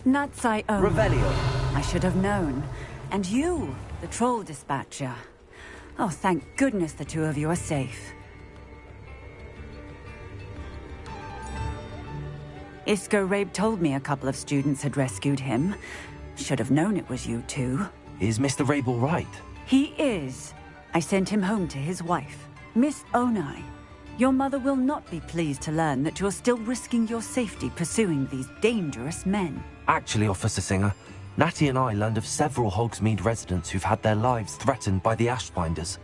Speaker 17: Nuts I own.
Speaker 2: Revelio.
Speaker 17: I should have known. And you, the troll dispatcher. Oh, thank goodness the two of you are safe. Isco Rabe told me a couple of students had rescued him. Should have known it was you two.
Speaker 1: Is Mr. Rabe all right?
Speaker 17: He is. I sent him home to his wife, Miss Onai. Your mother will not be pleased to learn that you're still risking your safety pursuing these dangerous men.
Speaker 1: Actually, Officer Singer, Natty and I learned of several Hogsmeade residents who've had their lives threatened by the Ashbinders.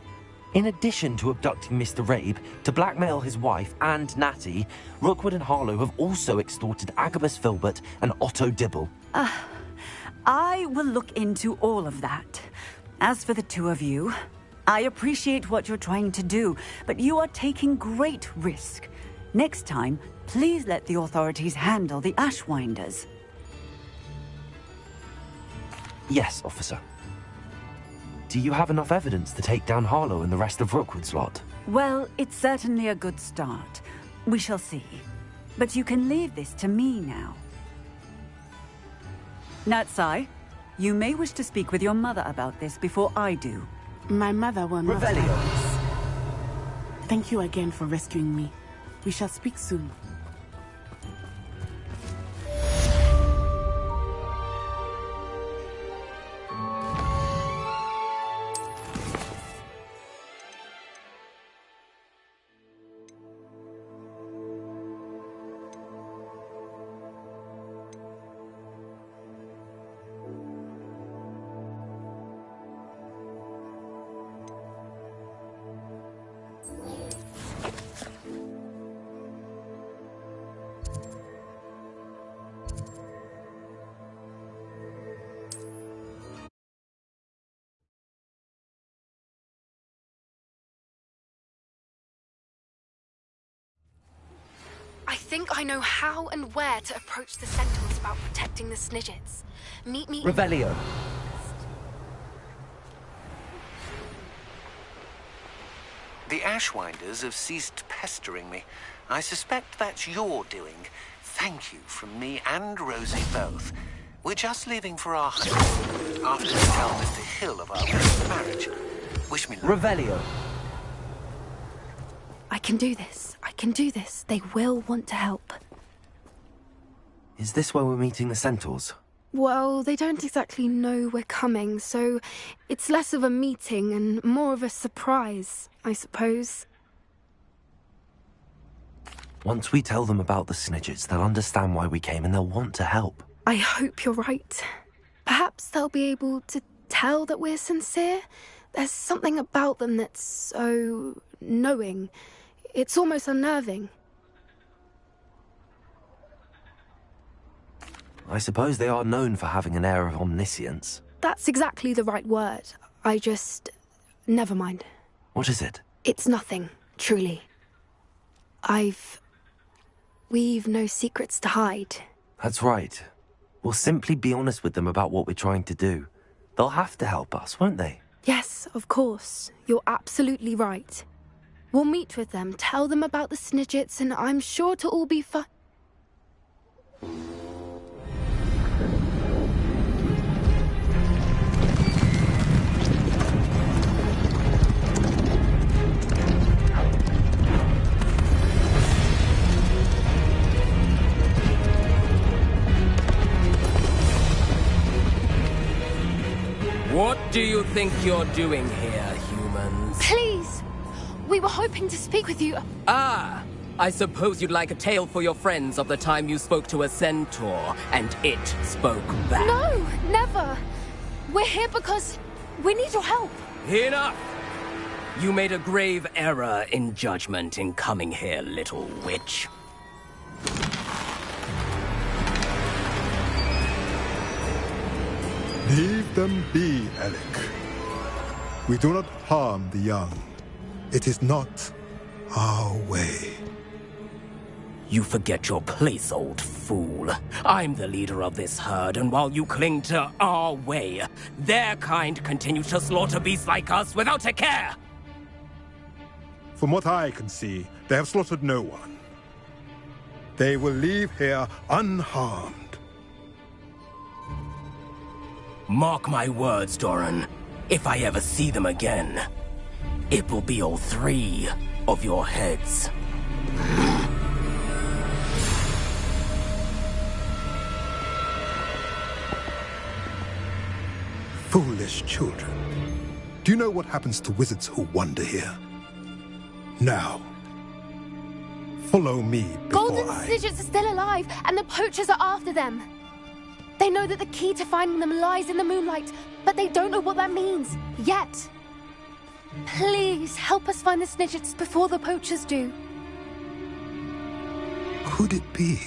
Speaker 1: In addition to abducting Mr. Rabe to blackmail his wife and Natty, Rookwood and Harlow have also extorted Agabus Filbert and Otto Dibble.
Speaker 17: I will look into all of that. As for the two of you, I appreciate what you're trying to do, but you are taking great risk. Next time, please let the authorities handle the Ashwinders.
Speaker 1: Yes, officer. Do you have enough evidence to take down Harlow and the rest of Rookwood's lot?
Speaker 17: Well, it's certainly a good start. We shall see. But you can leave this to me now. Natsai, you may wish to speak with your mother about this before I do.
Speaker 12: My mother will not.
Speaker 17: Revelio.
Speaker 12: Thank you again for rescuing me. We shall speak soon.
Speaker 11: I think I know how and where to approach the Sentinels about protecting the Snidgets. Meet me...
Speaker 2: Revelio.
Speaker 10: The Ashwinders have ceased pestering me. I suspect that's your doing. Thank you from me and Rosie both. We're just leaving for our honeymoon after we tell Mr. Hill of our recent marriage. Wish me luck.
Speaker 2: Revelio.
Speaker 11: I can do this. I can do this. They will want to help.
Speaker 1: Is this where we're meeting the Centaurs?
Speaker 11: Well, they don't exactly know we're coming, so it's less of a meeting and more of a surprise, I suppose.
Speaker 1: Once we tell them about the Snidgets, they'll understand why we came and they'll want to help.
Speaker 11: I hope you're right. Perhaps they'll be able to tell that we're sincere. There's something about them that's so knowing. It's almost unnerving.
Speaker 1: I suppose they are known for having an air of omniscience.
Speaker 11: That's exactly the right word. I just... never mind.
Speaker 1: What is it?
Speaker 11: It's nothing, truly. We've no secrets to hide.
Speaker 1: That's right. We'll simply be honest with them about what we're trying to do. They'll have to help us, won't they?
Speaker 11: Yes, of course. You're absolutely right. We'll meet with them, tell them about the Snidgets, and I'm sure it'll all be fun.
Speaker 18: What do you think you're doing here, humans?
Speaker 11: Please! We were hoping to speak with you.
Speaker 18: Ah! I suppose you'd like a tale for your friends of the time you spoke to a centaur, and it spoke back.
Speaker 11: No, never! We're here because we need your help.
Speaker 18: Enough! You made a grave error in judgment in coming here, little witch.
Speaker 19: Leave them be, Alec. We do not harm the young. It is not our way.
Speaker 18: You forget your place, old fool. I'm the leader of this herd, and while you cling to our way, their kind continue to slaughter beasts like us without a care!
Speaker 19: From what I can see, they have slaughtered no one. They will leave here unharmed.
Speaker 18: Mark my words, Doran. If I ever see them again, it will be all 3 of your heads.
Speaker 19: Foolish children. Do you know what happens to wizards who wander here? Now, follow me before
Speaker 11: Golden Snidgets are still alive, and the poachers are after them. They know that the key to finding them lies in the moonlight, but they don't know what that means, yet. Please, help us find the Snidgets before the poachers do.
Speaker 19: Could it be?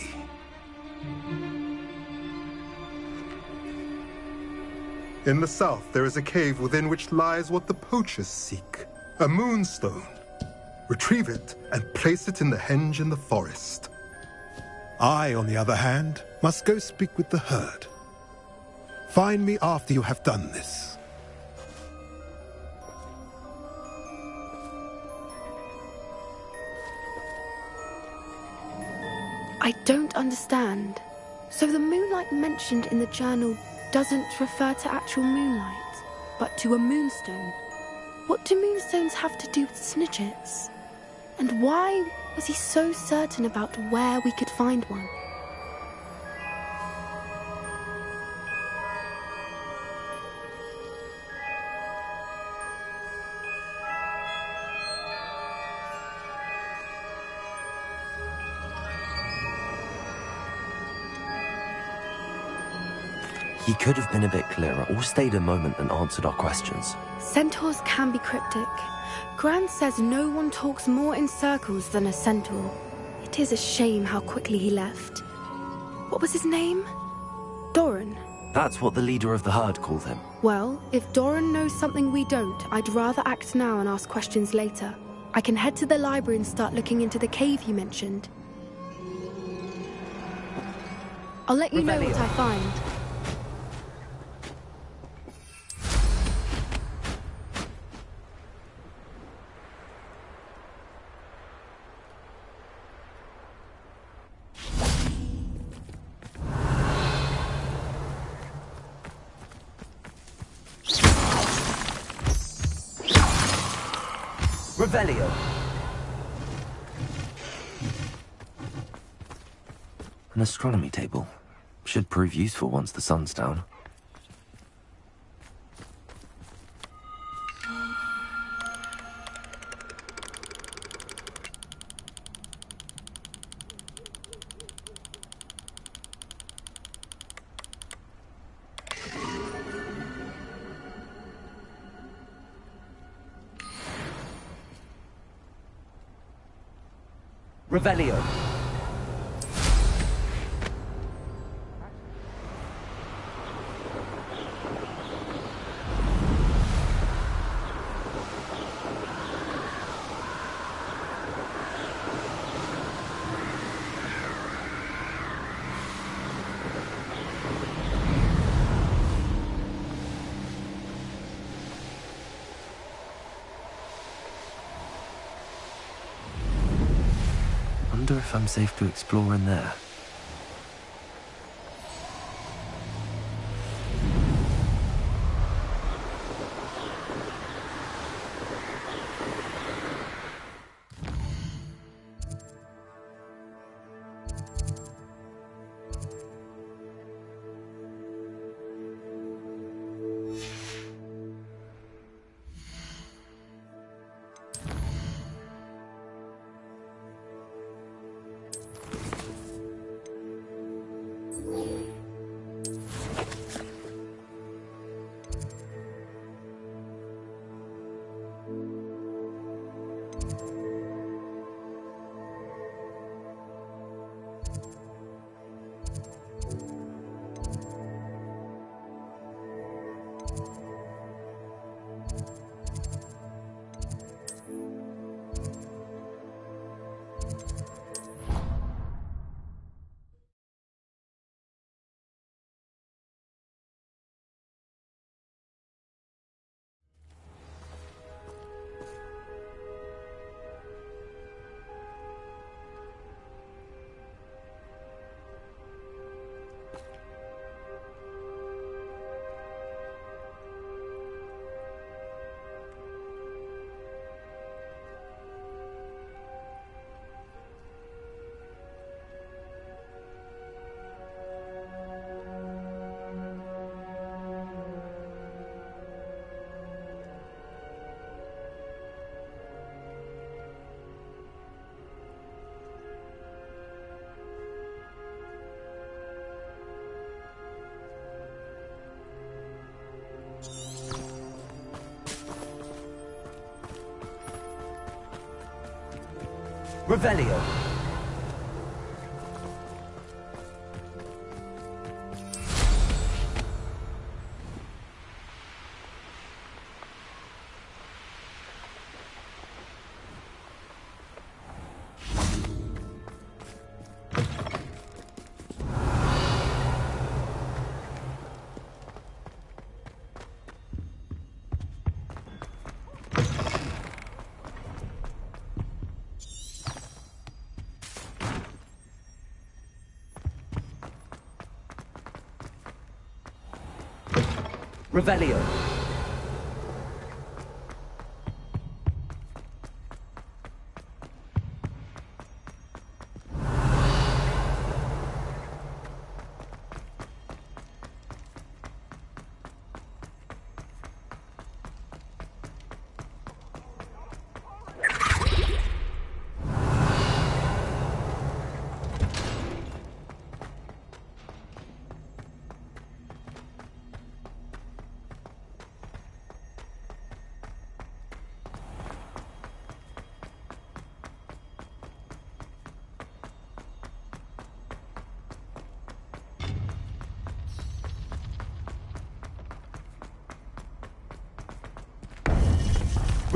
Speaker 19: In the south, there is a cave within which lies what the poachers seek. A moonstone. Retrieve it and place it in the henge in the forest. I, on the other hand, must go speak with the herd. Find me after you have done this.
Speaker 11: I don't understand. So the moonlight mentioned in the journal doesn't refer to actual moonlight, but to a moonstone. What do moonstones have to do with Snidgets? And why was he so certain about where we could find one?
Speaker 1: He could have been a bit clearer or stayed a moment and answered our questions.
Speaker 11: Centaurs can be cryptic. Gran says no one talks more in circles than a centaur. It is a shame how quickly he left. What was his name? Doran.
Speaker 1: That's what the leader of the herd called him.
Speaker 11: Well, if Doran knows something we don't, I'd rather act now and ask questions later. I can head to the library and start looking into the cave you mentioned. I'll let you know what I find.
Speaker 2: Revelio.
Speaker 1: An astronomy table. Should prove useful once the sun's down.
Speaker 2: Revelio.
Speaker 1: Wonder if I'm safe to explore in there.
Speaker 2: Revelio. Revelio.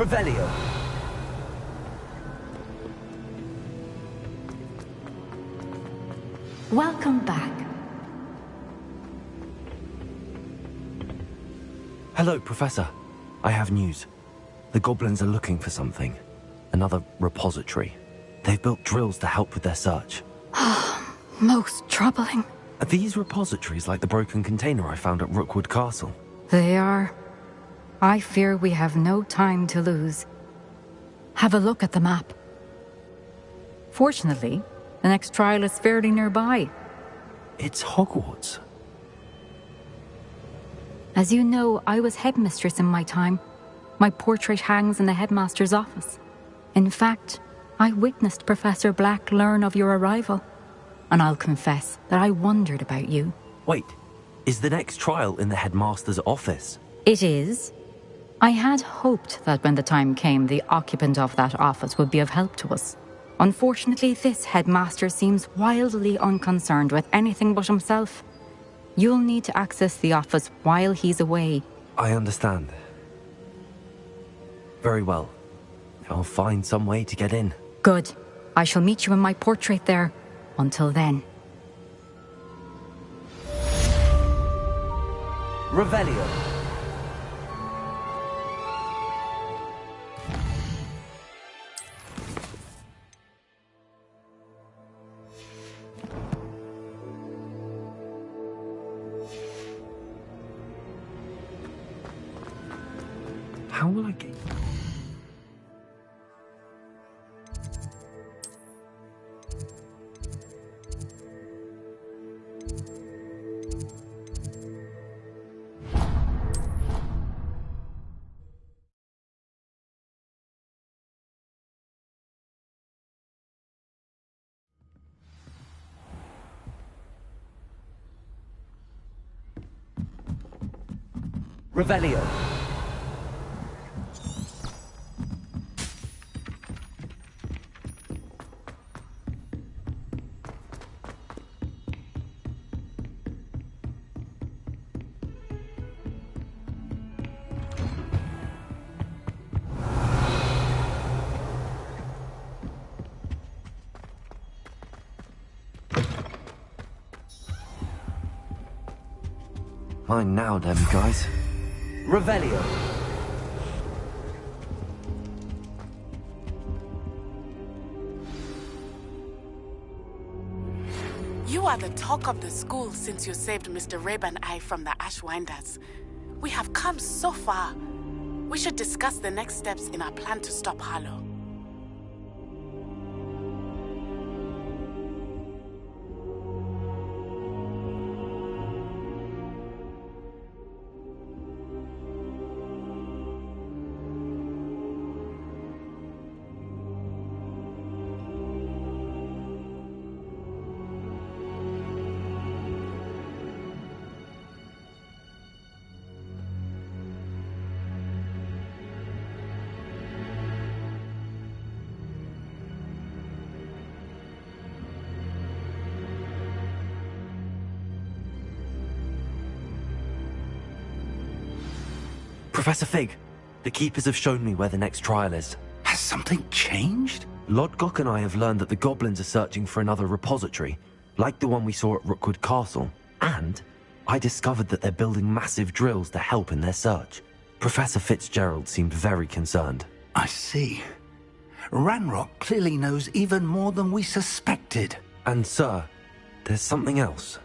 Speaker 2: Revelio.
Speaker 20: Welcome back.
Speaker 1: Hello, Professor. I have news. The goblins are looking for something. Another repository. They've built drills to help with their search.
Speaker 20: Most troubling.
Speaker 1: Are these repositories like the broken container I found at Rookwood Castle?
Speaker 20: They are. I fear we have no time to lose. Have a look at the map. Fortunately, the next trial is fairly nearby.
Speaker 1: It's Hogwarts.
Speaker 20: As you know, I was headmistress in my time. My portrait hangs in the headmaster's office. In fact, I witnessed Professor Black learn of your arrival. And I'll confess that I wondered about you.
Speaker 1: Wait, is the next trial in the headmaster's office?
Speaker 20: It is. I had hoped that when the time came, the occupant of that office would be of help to us. Unfortunately, this headmaster seems wildly unconcerned with anything but himself. You'll need to access the office while he's away.
Speaker 1: I understand. Very well. I'll find some way to get in.
Speaker 20: Good. I shall meet you in my portrait there. Until then.
Speaker 2: Revelio.
Speaker 1: How will I get...
Speaker 2: Revelio.
Speaker 1: Mine now, then, guys.
Speaker 2: Revelio.
Speaker 12: You are the talk of the school since you saved Mr. Rabe and I from the Ashwinders. We have come so far. We should discuss the next steps in our plan to stop Harlow.
Speaker 1: Professor Fig, the Keepers have shown me where the next trial is.
Speaker 3: Has something changed?
Speaker 1: Lodgok and I have learned that the goblins are searching for another repository, like the one we saw at Rookwood Castle. And I discovered that they're building massive drills to help in their search. Professor Fitzgerald seemed very concerned.
Speaker 3: I see. Ranrock clearly knows even more than we suspected.
Speaker 1: And sir, there's something else.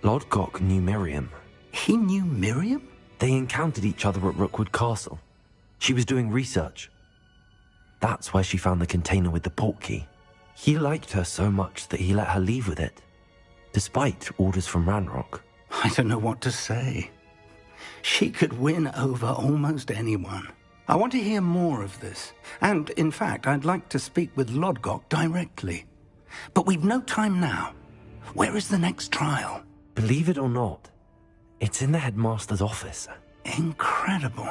Speaker 1: Lodgok knew Miriam.
Speaker 3: He knew Miriam?
Speaker 1: They encountered each other at Rookwood Castle. She was doing research. That's where she found the container with the portkey. He liked her so much that he let her leave with it, despite orders from Ranrock.
Speaker 3: I don't know what to say. She could win over almost anyone. I want to hear more of this. And, in fact, I'd like to speak with Lodgok directly. But we've no time now. Where is the next trial?
Speaker 1: Believe it or not, it's in the headmaster's office.
Speaker 3: Incredible.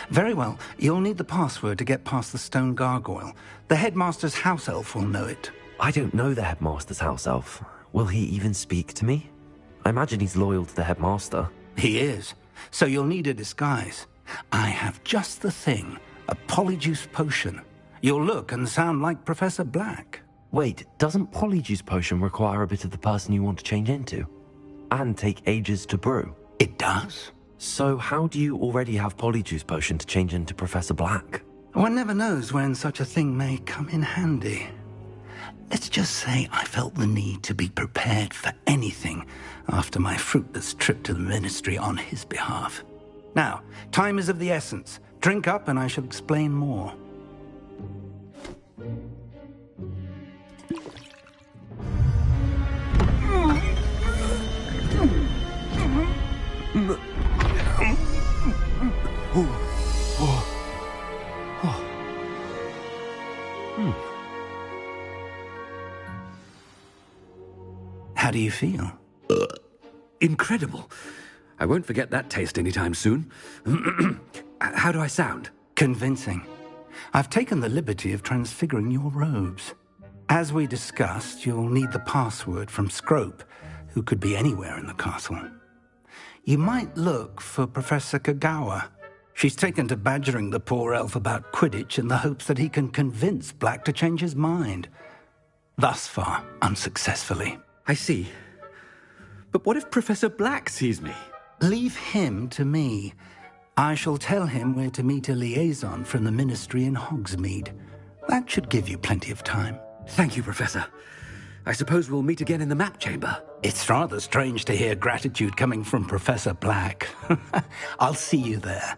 Speaker 3: Very well. You'll need the password to get past the stone gargoyle. The headmaster's house elf will know it.
Speaker 1: I don't know the headmaster's house elf. Will he even speak to me? I imagine he's loyal to the headmaster.
Speaker 3: He is. So you'll need a disguise. I have just the thing. A polyjuice potion. You'll look and sound like Professor Black.
Speaker 1: Wait, doesn't polyjuice potion require a bit of the person you want to change into? And take ages to brew?
Speaker 3: It does.
Speaker 1: So how do you already have polyjuice potion to change into Professor Black?
Speaker 3: One never knows when such a thing may come in handy. Let's just say I felt the need to be prepared for anything after my fruitless trip to the Ministry on his behalf. Now, time is of the essence. Drink up and I shall explain more. How do you feel?
Speaker 2: Incredible. I won't forget that taste anytime soon. How do I sound?
Speaker 3: Convincing. I've taken the liberty of transfiguring your robes. As we discussed, you'll need the password from Scrope, who could be anywhere in the castle. You might look for Professor Kagawa. She's taken to badgering the poor elf about Quidditch in the hopes that he can convince Black to change his mind. Thus far, unsuccessfully.
Speaker 2: I see. But what if Professor Black sees me?
Speaker 3: Leave him to me. I shall tell him where to meet a liaison from the Ministry in Hogsmeade. That should give you plenty of time.
Speaker 2: Thank you, Professor. I suppose we'll meet again in the map chamber.
Speaker 3: It's rather strange to hear gratitude coming from Professor Black. I'll see you there.